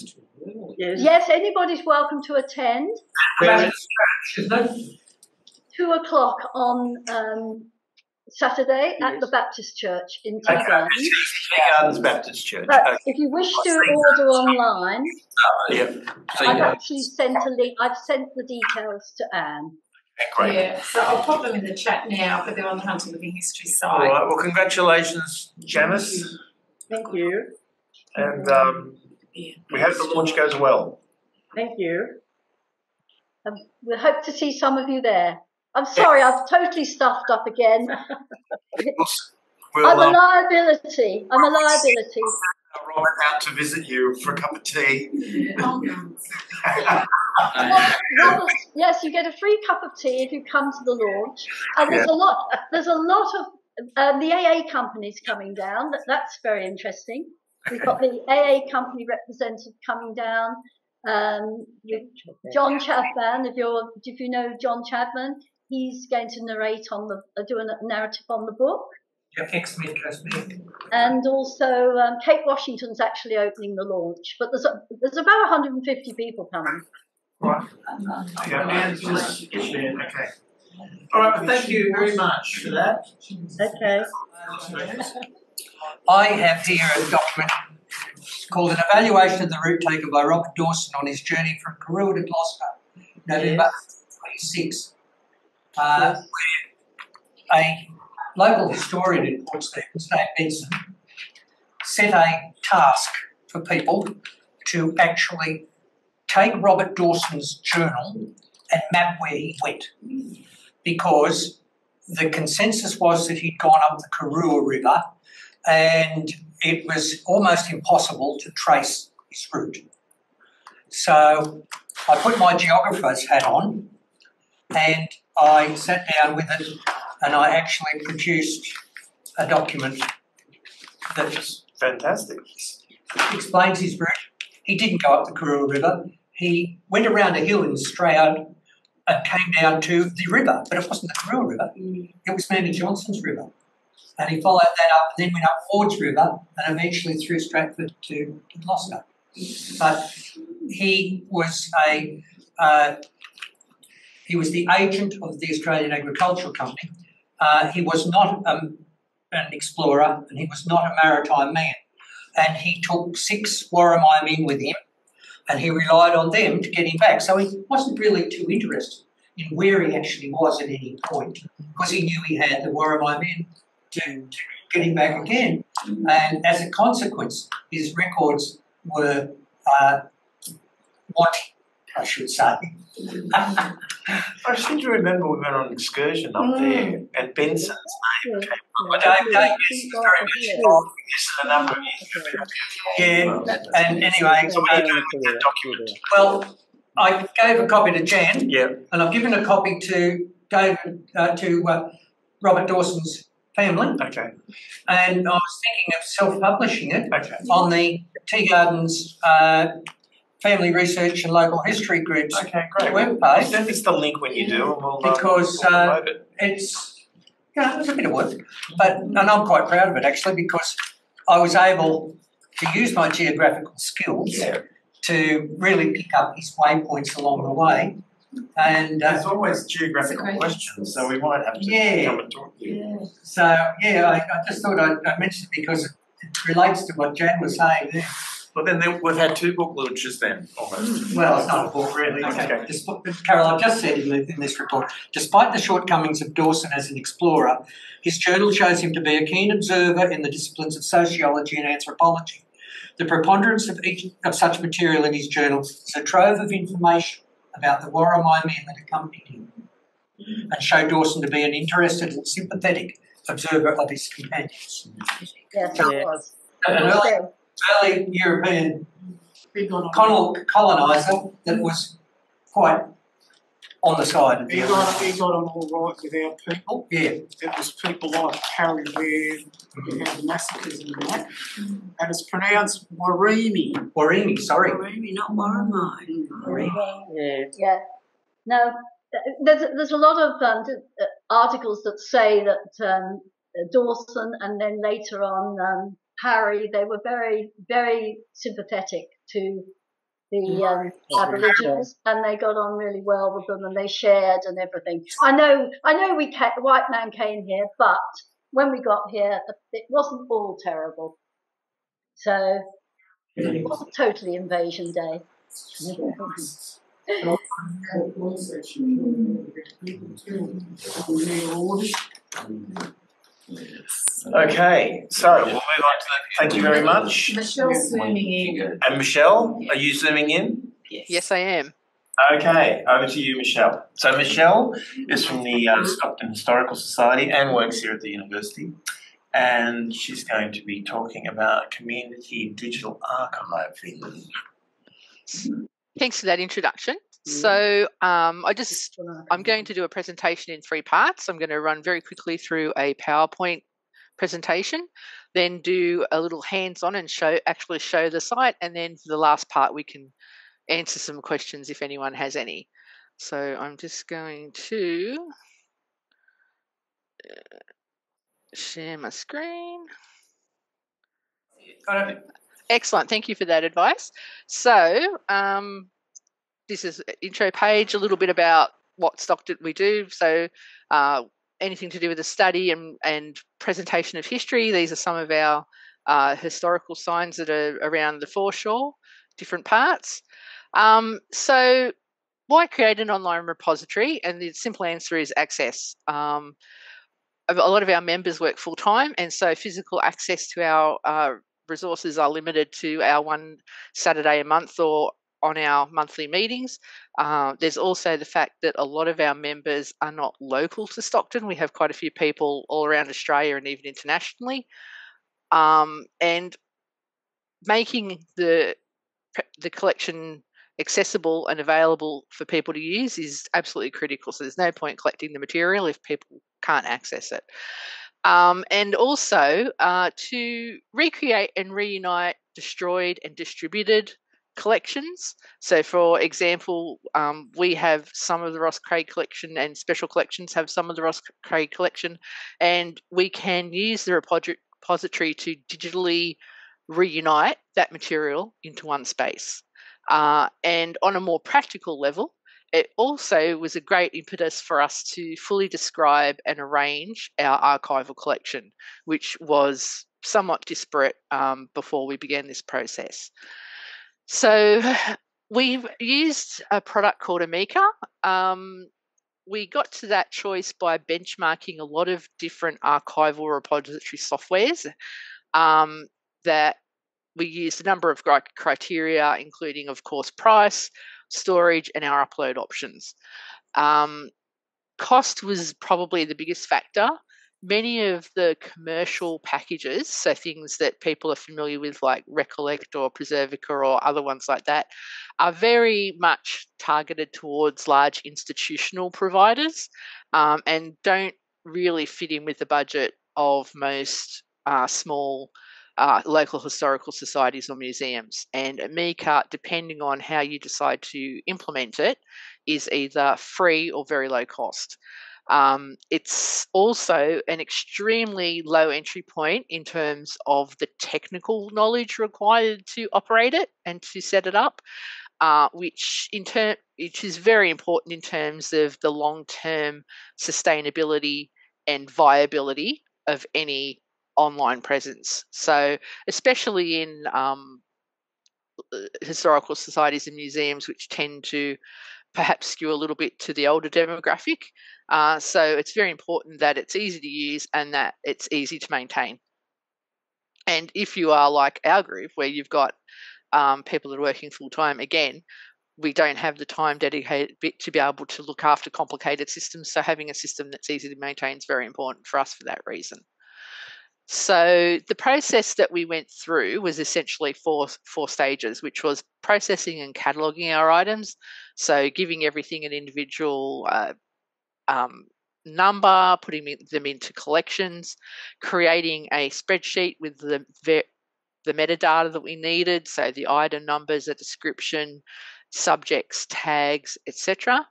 Yes, anybody's welcome to attend. Where is the church, isn't it? 2 o'clock on Saturday at the Baptist Church in Tea Gardens. Tea Gardens Baptist Church. But Okay. if you wish to order online, I've Yeah. actually sent a link. I've sent the details to Anne. Great. Yeah, so I'll pop them in the chat now, but they're on the Hunter Living History site. All right. Well, congratulations, Janice. Thank you. And we hope the launch goes well. Thank you. We hope to see some of you there. I'm sorry, I've totally stuffed up again. I'm a liability. Robert out to visit you for a cup of tea. Robert, yes, you get a free cup of tea if you come to the launch. And there's a lot of the AA companies coming down. That's very interesting. We've got the AA company representative coming down. With John Chapman, if you know John Chapman, he's going to narrate do a narrative on the book. And also Kate Washington's actually opening the launch, but there's about 150 people coming. Right. Okay. All right. Well, thank you very much for that. Okay. I have here a document called An Evaluation of the Route Taken by Robert Dawson on his journey from Karua to Gloucester, November 26, where a local historian in Port Stephens, named Benson, set a task for people to actually take Robert Dawson's journal and map where he went, because the consensus was that he'd gone up the Karua River and it was almost impossible to trace his route. So I put my geographer's hat on and I sat down with it and I actually produced a document that fantastic explains his route. He didn't go up the Karua River. He went around a hill in Stroud and came down to the river, but it wasn't the Karua River. It was Mandy Johnson's river. And he followed that up and then went up Ward's River and eventually through Stratford to Gloucester. But he was the agent of the Australian Agricultural Company. He was not an explorer and he was not a maritime man. And he took 6 Warramai men with him and he relied on them to get him back. So he wasn't really too interested in where he actually was at any point because he knew he had the Warramai men to get him back again. And as a consequence, his records were wanting, I should say. I seem to remember we went on an excursion up there and Benson's name came up. Dave is very much involved in this and a number of years. Yeah, and anyway. So what are you doing with that document? Well, I gave a copy to Jan, and I've given a copy to David, Robert Dawson's family. Okay. And I was thinking of self-publishing it on the Tea Gardens Family Research and Local History Group's webpage. Send us the link when you do, and we'll because promote it. It's a bit of work, and I'm quite proud of it actually because I was able to use my geographical skills to really pick up his waypoints along the way. And there's always geographical questions, so we might have to come and talk to you. So I just thought I'd mention it because it relates to what Jan was saying there. Well, then we've had 2 book launches then, almost. Well, it's not a book really. Okay. Carol, I've just said in this report, despite the shortcomings of Dawson as an explorer, his journal shows him to be a keen observer in the disciplines of sociology and anthropology. The preponderance of such material in his journal is a trove of information about the Warramai men that accompanied him and show Dawson to be an interested and sympathetic observer of his companions. Yes, it was. An early European coloniser that was quite on the side of the He got on all right with our people. Yeah. It was people like Harry Ware who had the massacres and that. And it's pronounced Warimi. Warimi, sorry. Warimi, not Warramai. Warimi. Yeah. No, there's a lot of articles that say that Dawson and then later on Harry, they were very, very sympathetic to the Aboriginals, and they got on really well with them, and they shared and everything. I know, white man came here, but when we got here, it wasn't all terrible. So it wasn't totally invasion day. Okay, so we'll move on to that. Thank you very much. Michelle's zooming in. And Michelle, are you zooming in? Yes, I am. Okay, over to you, Michelle. So Michelle is from the Stockton Historical Society and works here at the university. And she's going to be talking about community digital archiving. Thanks for that introduction. So I'm going to do a presentation in 3 parts. I'm going to run very quickly through a PowerPoint presentation, then do a little hands-on and actually show the site, and then for the last part we can answer some questions if anyone has any. So I'm just going to share my screen. Got it. Excellent, thank you for that advice. So this is an intro page, a little bit about what Stockton we do. So anything to do with the study and presentation of history. These are some of our historical signs that are around the foreshore, different parts. So why create an online repository? And the simple answer is access. A lot of our members work full time, and so physical access to our resources are limited to our one Saturday a month or on our monthly meetings. There's also the fact that a lot of our members are not local to Stockton. We have quite a few people all around Australia and even internationally. And making the collection accessible and available for people to use is absolutely critical. So there's no point collecting the material if people can't access it. And also to recreate and reunite destroyed and distributed collections. So for example, we have some of the Ross Craig collection, and Special Collections have some of the Ross Craig collection, and we can use the repository to digitally reunite that material into one space. And on a more practical level, it also was a great impetus for us to fully describe and arrange our archival collection, which was somewhat disparate before we began this process. So we've used a product called Amica. We got to that choice by benchmarking a lot of different archival repository softwares that we used a number of criteria, including, of course, price, storage, and our upload options. Cost was probably the biggest factor. Many of the commercial packages, so things that people are familiar with like Recollect or Preservica or other ones like that, are very much targeted towards large institutional providers and don't really fit in with the budget of most small local historical societies or museums. And Amica, depending on how you decide to implement it, is either free or very low cost. It's also an extremely low entry point in terms of the technical knowledge required to operate it and to set it up, which is very important in terms of the long-term sustainability and viability of any online presence. So especially in historical societies and museums, which tend to perhaps skew a little bit to the older demographic. So it's very important that it's easy to use and that it's easy to maintain. And if you are like our group, where you've got people that are working full time, again, we don't have the time dedicated to be able to look after complicated systems. So having a system that's easy to maintain is very important for us for that reason. So the process that we went through was essentially four stages, which was processing and cataloguing our items. So giving everything an individual number, putting them into collections, creating a spreadsheet with the metadata that we needed, so the item numbers, a description, subjects, tags, etc.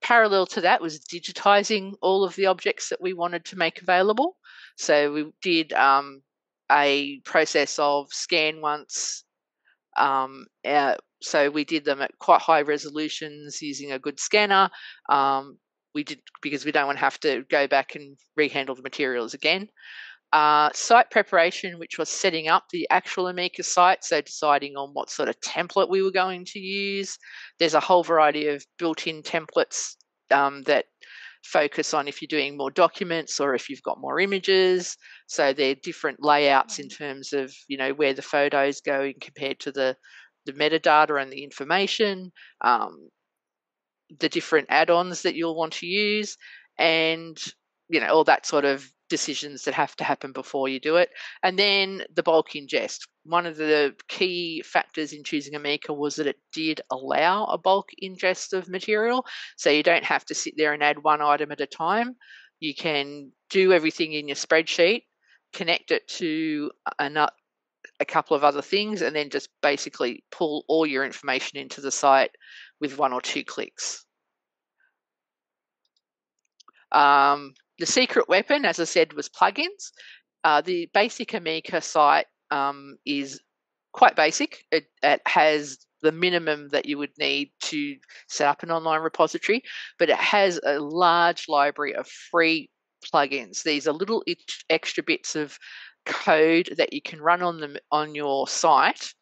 Parallel to that was digitizing all of the objects that we wanted to make available. So we did a process of scan once. So we did them at quite high resolutions using a good scanner. We did because we don't want to have to go back and rehandle the materials again. Site preparation, which was setting up the actual Amica site, so deciding on what sort of template we were going to use. There's a whole variety of built-in templates that focus on if you're doing more documents or if you've got more images. So they're different layouts in terms of, you know, where the photos go compared to the metadata and the information, the different add-ons that you'll want to use, and, you know, all that sort of decisions that have to happen before you do it. And then the bulk ingest. One of the key factors in choosing Amica was that it did allow a bulk ingest of material, so you don't have to sit there and add one item at a time. You can do everything in your spreadsheet, connect it to a couple of other things, and then just basically pull all your information into the site with 1 or 2 clicks. The secret weapon, as I said, was plugins. The basic Amica site is quite basic. It has the minimum that you would need to set up an online repository, but it has a large library of free plugins. These are little extra bits of code that you can run on your site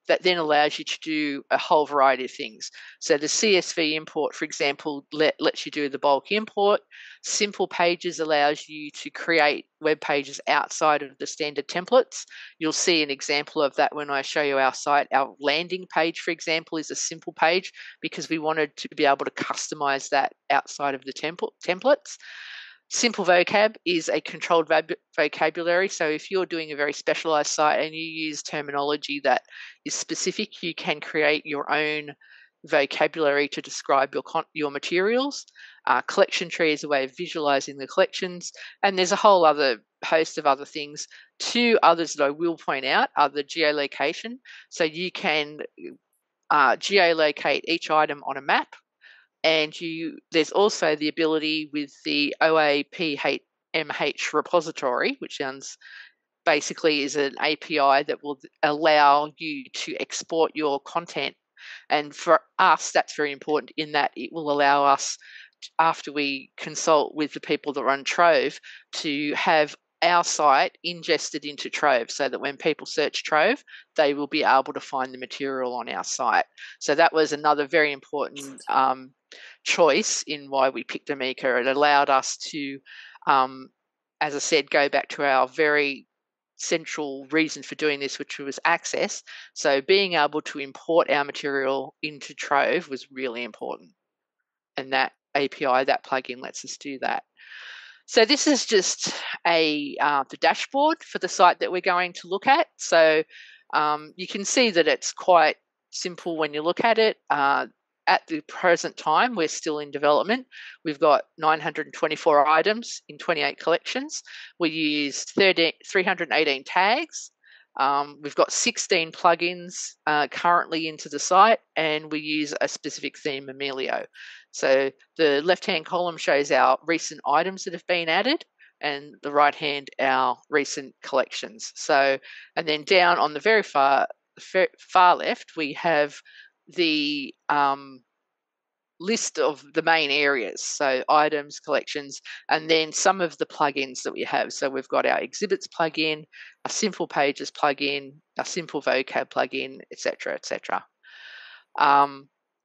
that then allows you to do a whole variety of things. So the CSV import, for example, lets you do the bulk import. Simple Pages allows you to create web pages outside of the standard templates. You'll see an example of that when I show you our site. Our landing page, for example, is a simple page because we wanted to be able to customize that outside of the templates. Simple Vocab is a controlled vocabulary. So if you're doing a very specialized site and you use terminology that is specific, you can create your own vocabulary to describe your materials. Collection tree is a way of visualizing the collections, and there's a whole other host of other things. 2 others that I will point out are the geolocation. So you can geolocate each item on a map. And there's also the ability with the OAPMH repository, which basically is an API that will allow you to export your content. And for us, that's very important in that it will allow us, after we consult with the people that run Trove, to have our site ingested into Trove so that when people search Trove, they will be able to find the material on our site. So that was another very important choice in why we picked Amica. It allowed us to, as I said, go back to our very central reason for doing this, which was access. So being able to import our material into Trove was really important. And that API, that plugin, lets us do that. So this is just the dashboard for the site that we're going to look at. So you can see that it's quite simple when you look at it. At the present time, we're still in development. We've got 924 items in 28 collections. We use 318 tags. We've got 16 plugins currently into the site, and we use a specific theme, Emilio. So the left-hand column shows our recent items that have been added, and the right-hand our recent collections. So, and then down on the very far left, we have the list of the main areas, so items, collections, and then some of the plugins that we have. So we've got our exhibits plugin, a Simple Pages plugin, a Simple Vocab plugin, etc., etc.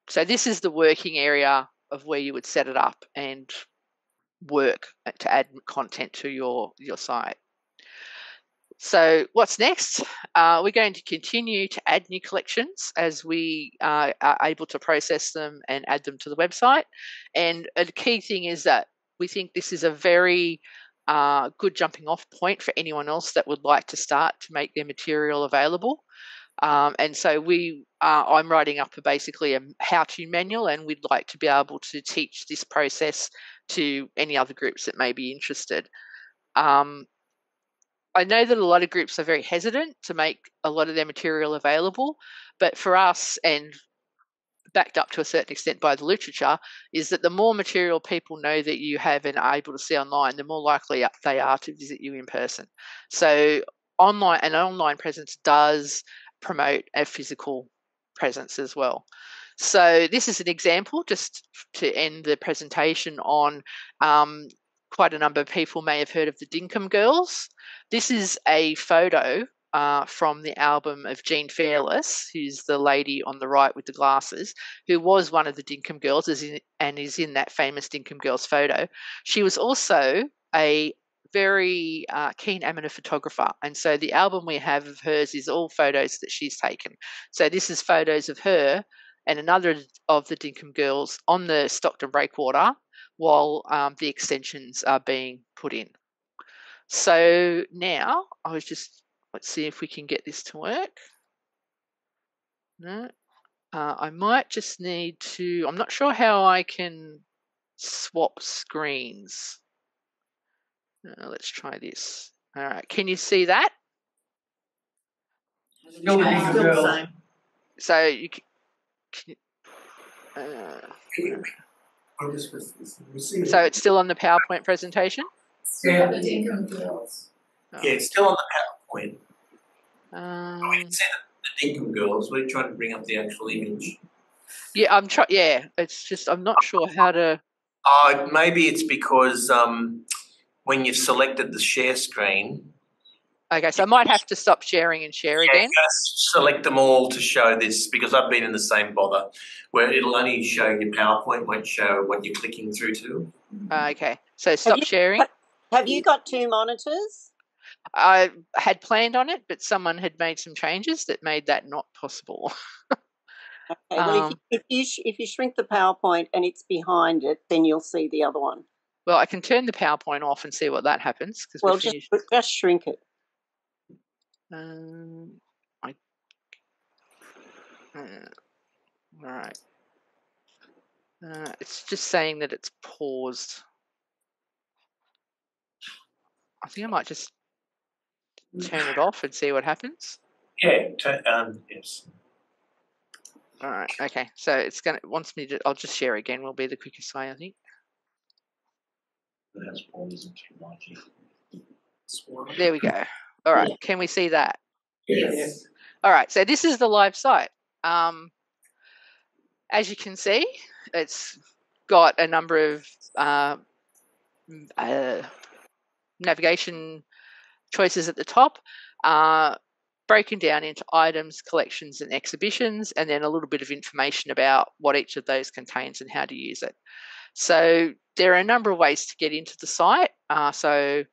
So this is the working area of where you would set it up and work to add content to your site. So what's next? We're going to continue to add new collections as we are able to process them and add them to the website. And a key thing is that we think this is a very good jumping off point for anyone else that would like to start to make their material available. And so I'm writing up basically a how-to manual, and we'd like to be able to teach this process to any other groups that may be interested. I know that a lot of groups are very hesitant to make a lot of their material available, but for us, and backed up to a certain extent by the literature, is that the more material people know that you have and are able to see online, the more likely they are to visit you in person. So an online presence does promote a physical presence as well. So this is an example, just to end the presentation on quite a number of people may have heard of the Dinkum Girls. This is a photo from the album of Jean Fairless, who's the lady on the right with the glasses, who was one of the Dinkum Girls and is in that famous Dinkum Girls photo. She was also a very keen amateur photographer, and so the album we have of hers is all photos that she's taken. So this is photos of her and another of the Dinkum Girls on the Stockton Breakwater while the extensions are being put in. So now let's see if we can get this to work. No, I might just need to, I'm not sure how I can swap screens. Let's try this. All right, can you see that? Still the Dinkum Still the Girls. same. So you can, so it's still on the PowerPoint presentation? Yeah. The Dinkum Girls. Oh. Yeah, it's still on the PowerPoint. We Um, can see the Dinkum Girls. We're trying to bring up the actual image. yeah, I'm trying. Yeah, it's just I'm not sure how to. Maybe it's because when you've selected the share screen. Okay, so I might have to stop sharing and share again. Just select them all to show this, because I've been in the same bother where it'll only show your PowerPoint, won't show what you're clicking through to. Okay, so stop sharing. Have you got two monitors? I had planned on it, but someone had made some changes that made that not possible. Okay, well, if you shrink the PowerPoint and it's behind it, then you'll see the other one. Well, I can turn the PowerPoint off and see what that happens. Well, just shrink it. All right. It's just saying that it's paused. I think I might just turn it off and see what happens. Yeah, yes. All right. Okay. So wants me to. I'll just share again. Will be the quickest way, I think. That's pausing technology. There we go. All right. Can we see that? Yes. All right. So this is the live site. As you can see, it's got a number of navigation choices at the top, broken down into items, collections, and exhibitions, and then a little bit of information about what each of those contains and how to use it. So there are a number of ways to get into the site. So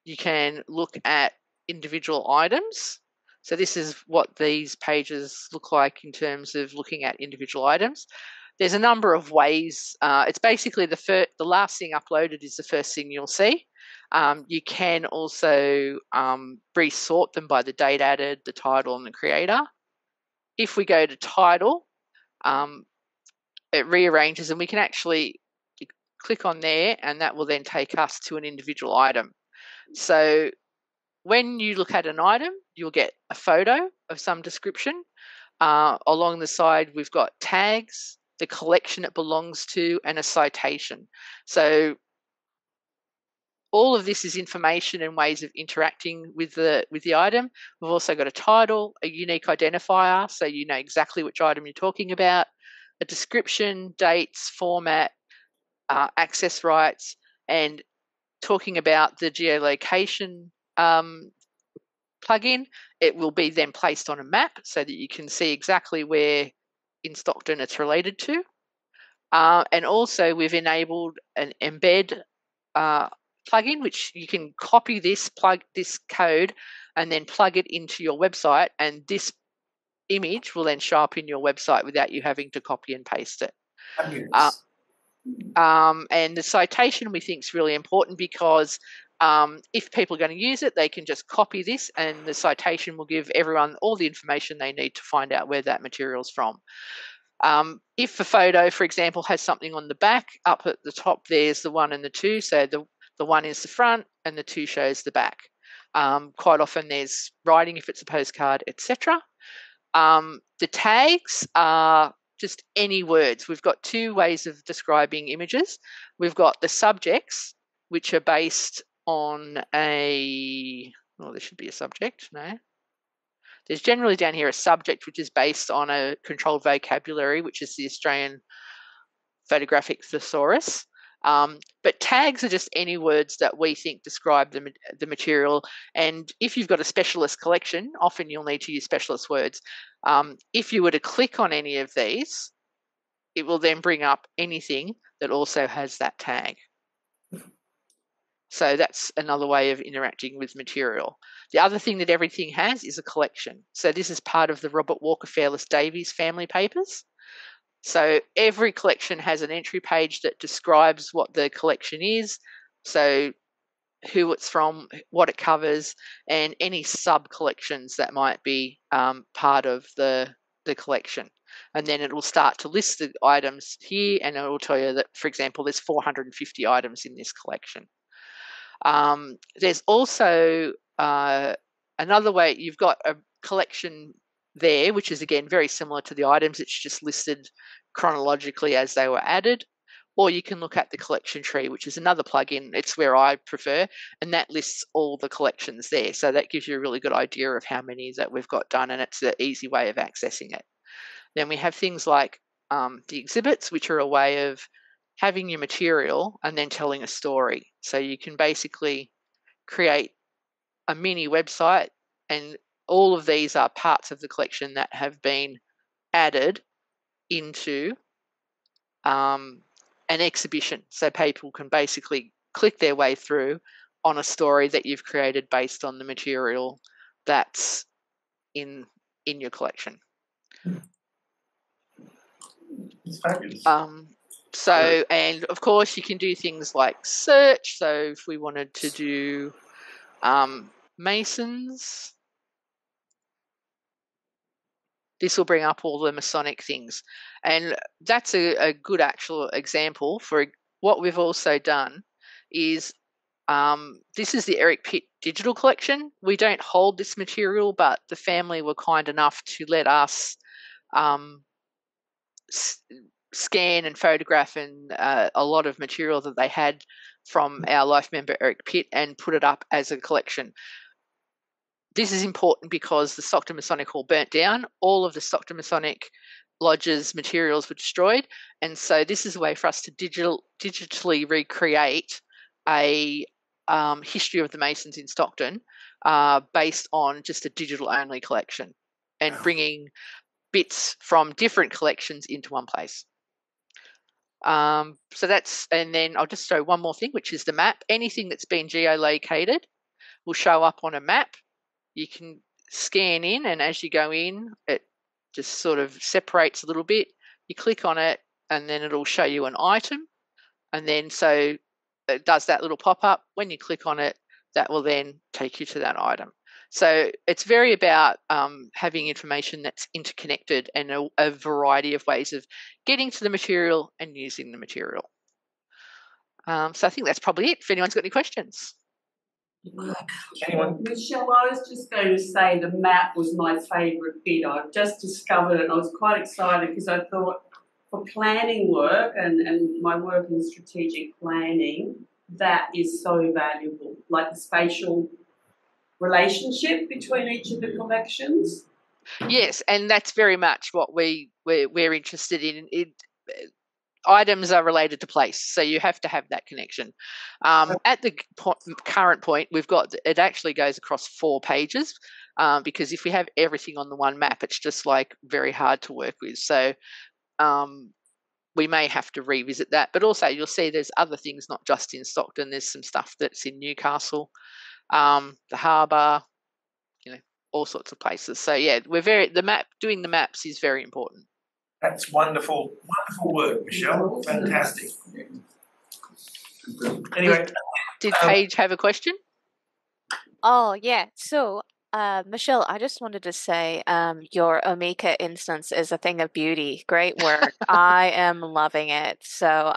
you can look at individual items. So this is what these pages look like in terms of looking at individual items. There's a number of ways. It's basically the last thing uploaded is the first thing you'll see. You can also resort them by the date added, the title, and the creator. If we go to title, it rearranges, and we can actually click on there, and that will then take us to an individual item. So when you look at an item, you'll get a photo of some description. Along the side, we've got tags, the collection it belongs to, and a citation. So all of this is information and ways of interacting with the item. We've also got a title, a unique identifier, so you know exactly which item you're talking about, a description, dates, format, access rights, and talking about the geolocation plugin, it will be then placed on a map so that you can see exactly where in Stockton it's related to. And also we've enabled an embed plugin, which you can copy this code and then plug it into your website, and this image will then show up in your website without you having to copy and paste it. And the citation we think is really important because if people are going to use it, they can just copy this, and the citation will give everyone all the information they need to find out where that material is from. If a photo, for example, has something on the back, up at the top there's the 1 and the 2, so the 1 is the front and the 2 shows the back. Quite often there's writing if it's a postcard, etc. The tags are just any words. We've got 2 ways of describing images. We've got the subjects, which are based on there should be a subject, no. There's generally down here a subject which is based on a controlled vocabulary, which is the Australian Photographic Thesaurus. But tags are just any words that we think describe the material. And if you've got a specialist collection, often you'll need to use specialist words. If you were to click on any of these, it will then bring up anything that also has that tag. So that's another way of interacting with material. The other thing that everything has is a collection. So this is part of the Robert Walker Fairless Davies family papers. So every collection has an entry page that describes what the collection is, so who it's from, what it covers, and any sub-collections that might be part of the collection. And then it will start to list the items here, and it will tell you that, for example, there's 450 items in this collection. There's also another way. You've got a collection there, which is again very similar to the items. It's just listed chronologically as they were added. Or you can look at the collection tree, which is another plugin. It's where I prefer, and that lists all the collections there. So that gives you a really good idea of how many that we've got done, and it's an easy way of accessing it. Then we have things like the exhibits, which are a way of having your material and then telling a story. So you can basically create a mini website, and all of these are parts of the collection that have been added into an exhibition. So people can basically click their way through on a story that you've created based on the material that's in your collection. It's fabulous. So, and of course you can do things like search. So if we wanted to do Masons, this will bring up all the Masonic things. And that's a good actual example for what we've also done is this is the Eric Pitt digital collection. We don't hold this material, but the family were kind enough to let us scan and photograph and a lot of material that they had from our life member Eric Pitt and put it up as a collection. This is important because the Stockton Masonic Hall burnt down. All of the Stockton Masonic Lodge's materials were destroyed, and so this is a way for us to digitally recreate a history of the Masons in Stockton based on just a digital-only collection and bringing bits from different collections into one place. So that's, and then I'll just show one more thing, which is the map. Anything that's been geolocated will show up on a map. You can scan in, and as you go in, it just sort of separates a little bit. You click on it, and then it'll show you an item. And then so it does that little pop-up. When you click on it, that will then take you to that item. So it's very about having information that's interconnected and a variety of ways of getting to the material and using the material. So I think that's probably it. If anyone's got any questions. Anyone? Michelle, I was just going to say the map was my favourite bit. I've just discovered it and I was quite excited because I thought for planning work and my work in strategic planning, that is so valuable, like the spatial relationship between each of the collections. Yes, and that's very much what we're interested in. Items are related to place, so you have to have that connection. At the current point, we've got, it actually goes across 4 pages because if we have everything on the one map, it's just like very hard to work with. So we may have to revisit that, but also you'll see there's other things, not just in Stockton. There's some stuff that's in Newcastle, the harbour, all sorts of places. So yeah, doing the maps is very important. That's wonderful, wonderful work, Michelle. Fantastic. Anyway, did Paige have a question? Oh yeah. So, Michelle, I just wanted to say, your Omeka instance is a thing of beauty. Great work. I am loving it. So,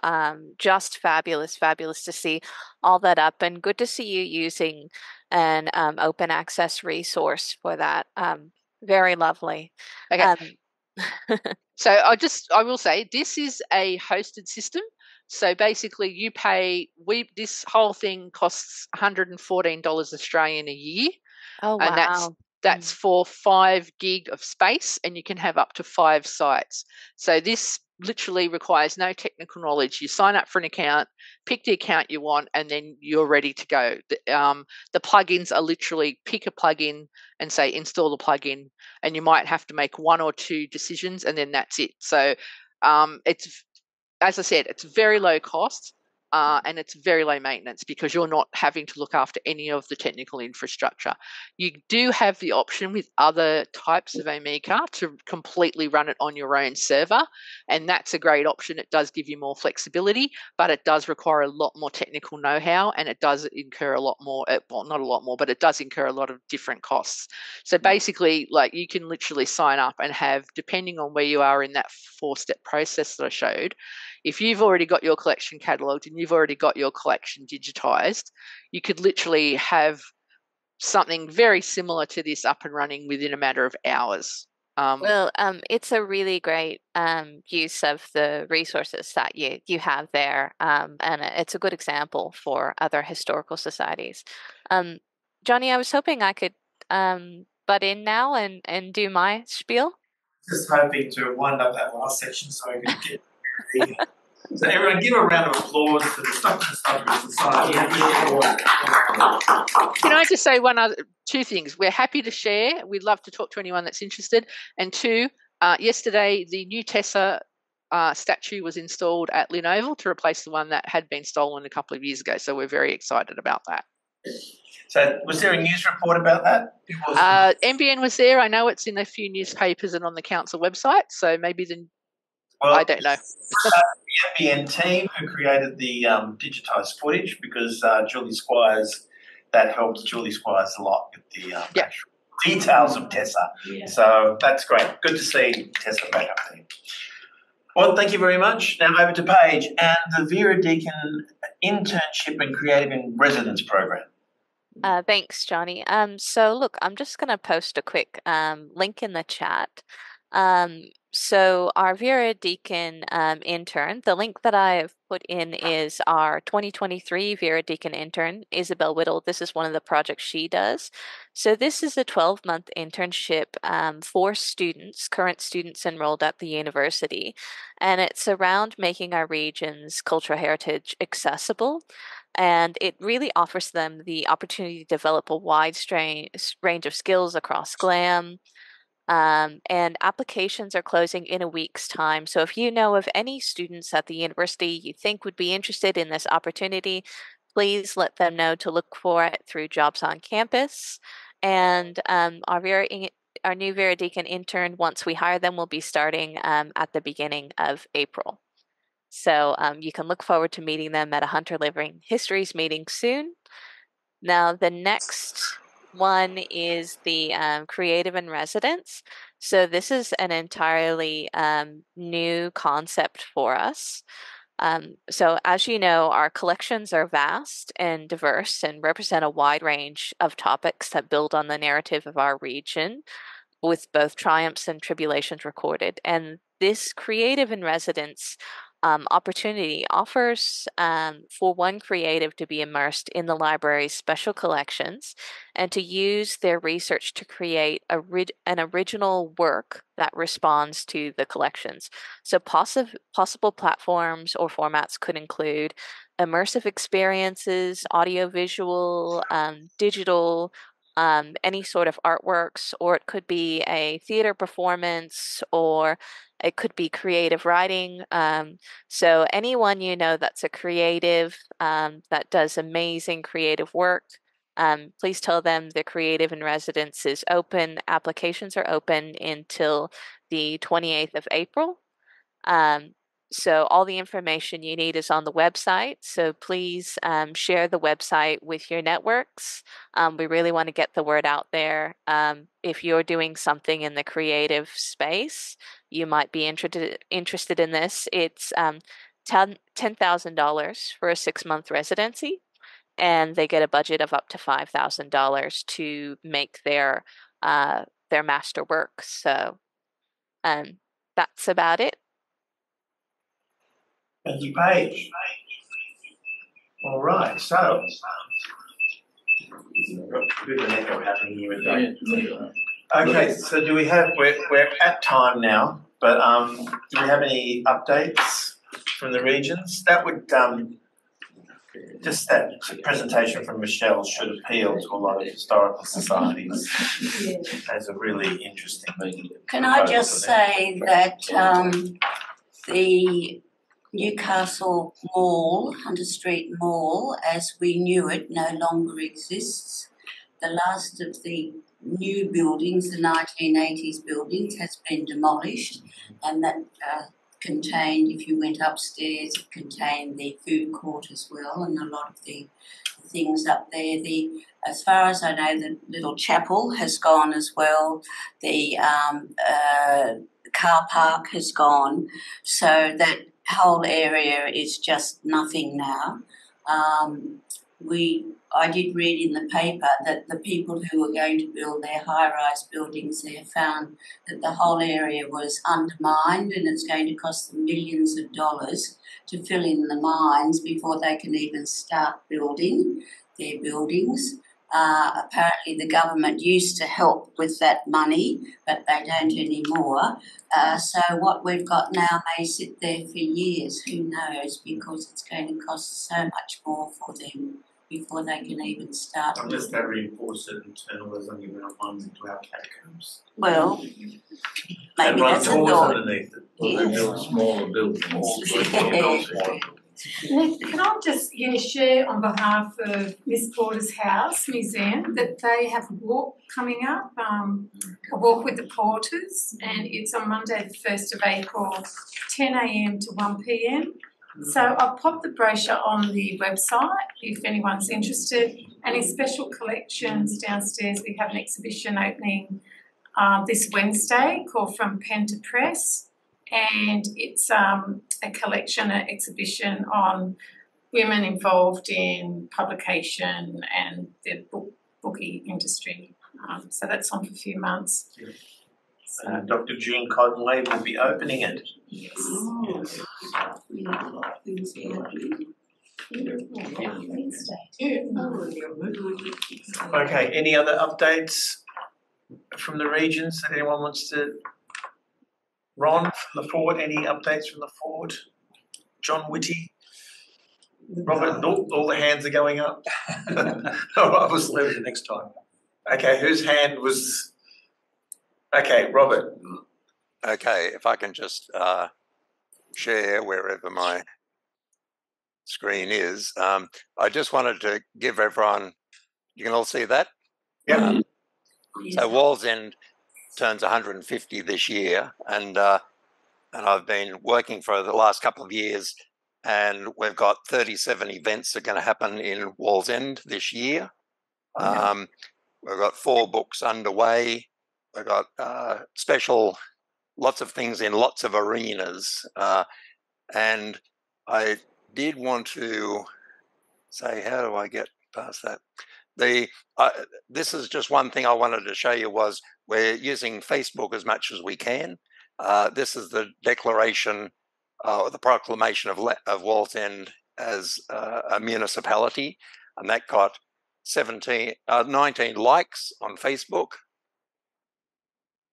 just fabulous to see all that up, and good to see you using an open access resource for that. Very lovely. Okay. So I will say this is a hosted system. So basically you pay, this whole thing costs $114 Australian a year. Oh, wow. And that's for 5 gig of space, and you can have up to 5 sites. So this literally requires no technical knowledge. You sign up for an account, pick the account you want, and then you're ready to go. The plugins are literally pick a plugin and say install the plugin, and you might have to make one or two decisions, and then that's it. So it's, as I said, it's very low cost. And it's very low maintenance because you're not having to look after any of the technical infrastructure. You do have the option with other types of Omeka to completely run it on your own server, and that's a great option. It does give you more flexibility, but it does require a lot more technical know-how, and it does incur a lot more, well, not a lot more, but it does incur a lot of different costs. So basically, like, you can literally sign up and have, depending on where you are in that 4-step process that I showed, if you've already got your collection catalogued and you've already got your collection digitised, you could literally have something very similar to this up and running within a matter of hours. Well, it's a really great use of the resources that you have there, and it's a good example for other historical societies. Johnny, I was hoping I could butt in now and do my spiel. Just hoping to wind up that last section so we can get. So everyone, give a round of applause for the Stockton Historical Society. Can I just say two things? We're happy to share. We'd love to talk to anyone that's interested. And two, yesterday the new Tessa statue was installed at Lynn Oval to replace the one that had been stolen a couple of years ago. So we're very excited about that. So was there a news report about that? NBN was there. I know it's in a few newspapers and on the council website. So maybe I don't know. The NBN team who created the digitised footage, because Julie Squires, that helps Julie Squires a lot with the actual details of Tessa. Yeah. So that's great. Good to see Tessa back up there. Well, thank you very much. Now over to Paige and the Vera Deakin Internship and Creative in Residence Program. Thanks, Johnny. So look, I'm just going to post a quick link in the chat. So our Vera Deakin intern, the link that I've put in is our 2023 Vera Deakin intern, Isabel Whittle. This is one of the projects she does. So this is a 12-month internship for students, current students enrolled at the university. And it's around making our region's cultural heritage accessible. And it really offers them the opportunity to develop a wide range of skills across GLAM. And applications are closing in a week's time. So if you know of any students at the university you think would be interested in this opportunity, please let them know to look for it through Jobs on Campus. And our new Vera Deakin intern, once we hire them, will be starting at the beginning of April. So you can look forward to meeting them at a Hunter Living Histories meeting soon. Now, the next one is the Creative in Residence. So this is an entirely new concept for us. So as you know, our collections are vast and diverse and represent a wide range of topics that build on the narrative of our region, with both triumphs and tribulations recorded. And this Creative in Residence opportunity offers for one creative to be immersed in the library's special collections and to use their research to create an original work that responds to the collections. So possible platforms or formats could include immersive experiences, audiovisual, digital, any sort of artworks, or it could be a theater performance, or it could be creative writing. So anyone you know that's a creative, that does amazing creative work, please tell them the Creative in Residence is open. Applications are open until the 28th of April. So all the information you need is on the website. So please share the website with your networks. We really want to get the word out there. If you're doing something in the creative space, you might be interested in this. It's $10,000 for a 6-month residency, and they get a budget of up to $5,000 to make their master work. So that's about it. Thank you, Paige. All right, so a bit of an echo happening here with that. Okay, so do we have? We're at time now. But do we have any updates from the regions? That would just that presentation from Michelle should appeal to a lot of historical societies as a really interesting meeting. Can I just say that the Newcastle Mall, Hunter Street Mall, as we knew it, no longer exists. The last of the new buildings, the 1980s buildings, has been demolished, and that contained, if you went upstairs, it contained the food court as well, and a lot of the things up there. As far as I know, the little chapel has gone as well. The car park has gone, so that whole area is just nothing now. I did read in the paper that the people who were going to build their high-rise buildings there found that the whole area was undermined, and it's going to cost them millions of dollars to fill in the mines before they can even start building their buildings. Apparently the government used to help with that money, but they don't anymore. So what we've got now may sit there for years, who knows, because it's going to cost so much more for them before they can even start. Unless they reinforce it internal underground mines into our catacombs. Well, maybe that's a thought. Underneath it. Well, they build smaller buildings. Can I just share on behalf of Miss Porter's House Museum that they have a walk coming up, a walk with the Porters, and it's on Monday the 1st of April, 10 a.m. to 1 p.m. So I'll pop the brochure on the website if anyone's interested. And in special collections downstairs, we have an exhibition opening this Wednesday called From Pen to Press. And it's a collection, an exhibition on women involved in publication and the bookie industry. So that's on for a few months. So Dr. June Conway will be opening it. Yes. Yes. Okay, any other updates from the regions that anyone wants to? Ron from the Fort, any updates from the Fort? John Whitty? Robert, all the hands are going up. All right, we'll leave it the next time. Okay, whose hand was? Okay, Robert. Okay, if I can just share wherever my screen is. I just wanted to give everyone, you can all see that? Yeah. So Wallsend turns 150 this year, and I've been working for the last couple of years, and we've got 37 events that are going to happen in Wallsend this year. We've got 4 books underway. We've got lots of things in lots of arenas, and I did want to say, how do I get past that? This is just one thing I wanted to show you was we're using Facebook as much as we can. This is the declaration, the proclamation of Wallsend as a municipality, and that got 19 likes on Facebook.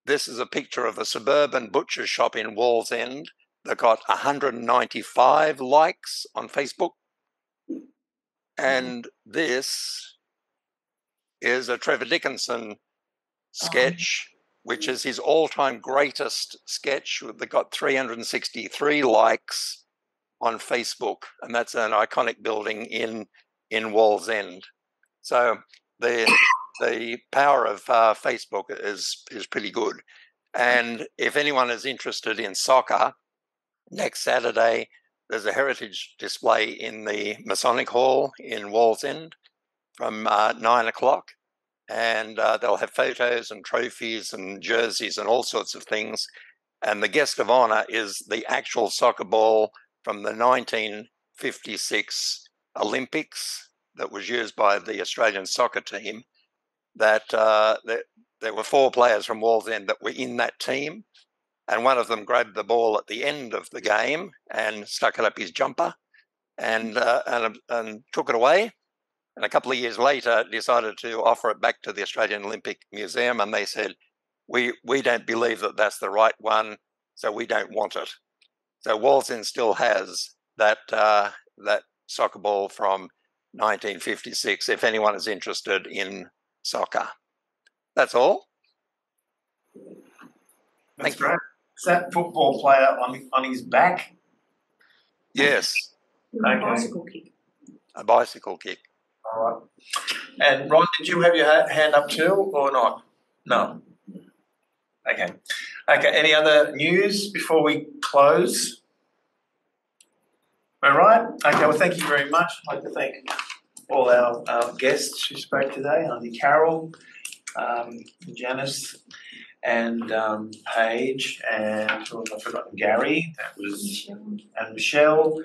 This is a picture of a suburban butcher shop in Wallsend that got 195 likes on Facebook. And this is a Trevor Dickinson sketch, which is his all-time greatest sketch that got 363 likes on Facebook, and that's an iconic building in Wallsend. So the power of Facebook is pretty good. And if anyone is interested in soccer, next Saturday there's a heritage display in the Masonic Hall in Wallsend from 9 o'clock. And they'll have photos and trophies and jerseys and all sorts of things. And the guest of honour is the actual soccer ball from the 1956 Olympics that was used by the Australian soccer team. That there were 4 players from Wallsend that were in that team, and one of them grabbed the ball at the end of the game and stuck it up his jumper and took it away. And a couple of years later, decided to offer it back to the Australian Olympic Museum, and they said, "We don't believe that that's the right one. so we don't want it. So Wallsend still has that soccer ball from 1956, if anyone is interested in soccer. That's all. That's great. Is that football player on his back? Yes. A bicycle kick. A bicycle kick. All right. And Ron, did you have your hand up too, or not? No. Okay. Okay. Any other news before we close? All right. Okay. Well, thank you very much. I'd like to thank all our guests who spoke today, Auntie Carol, Janice, and Paige, and who have I forgotten? Gary. That was and Michelle.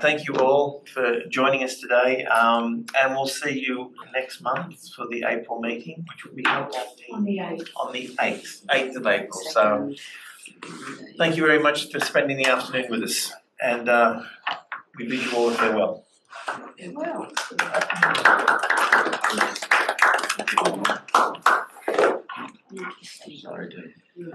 Thank you all for joining us today, and we'll see you next month for the April meeting, which will be held On the 8th. on the 8th of April. So, thank you very much for spending the afternoon with us, and we bid you all a farewell. Well. Sorry, dude.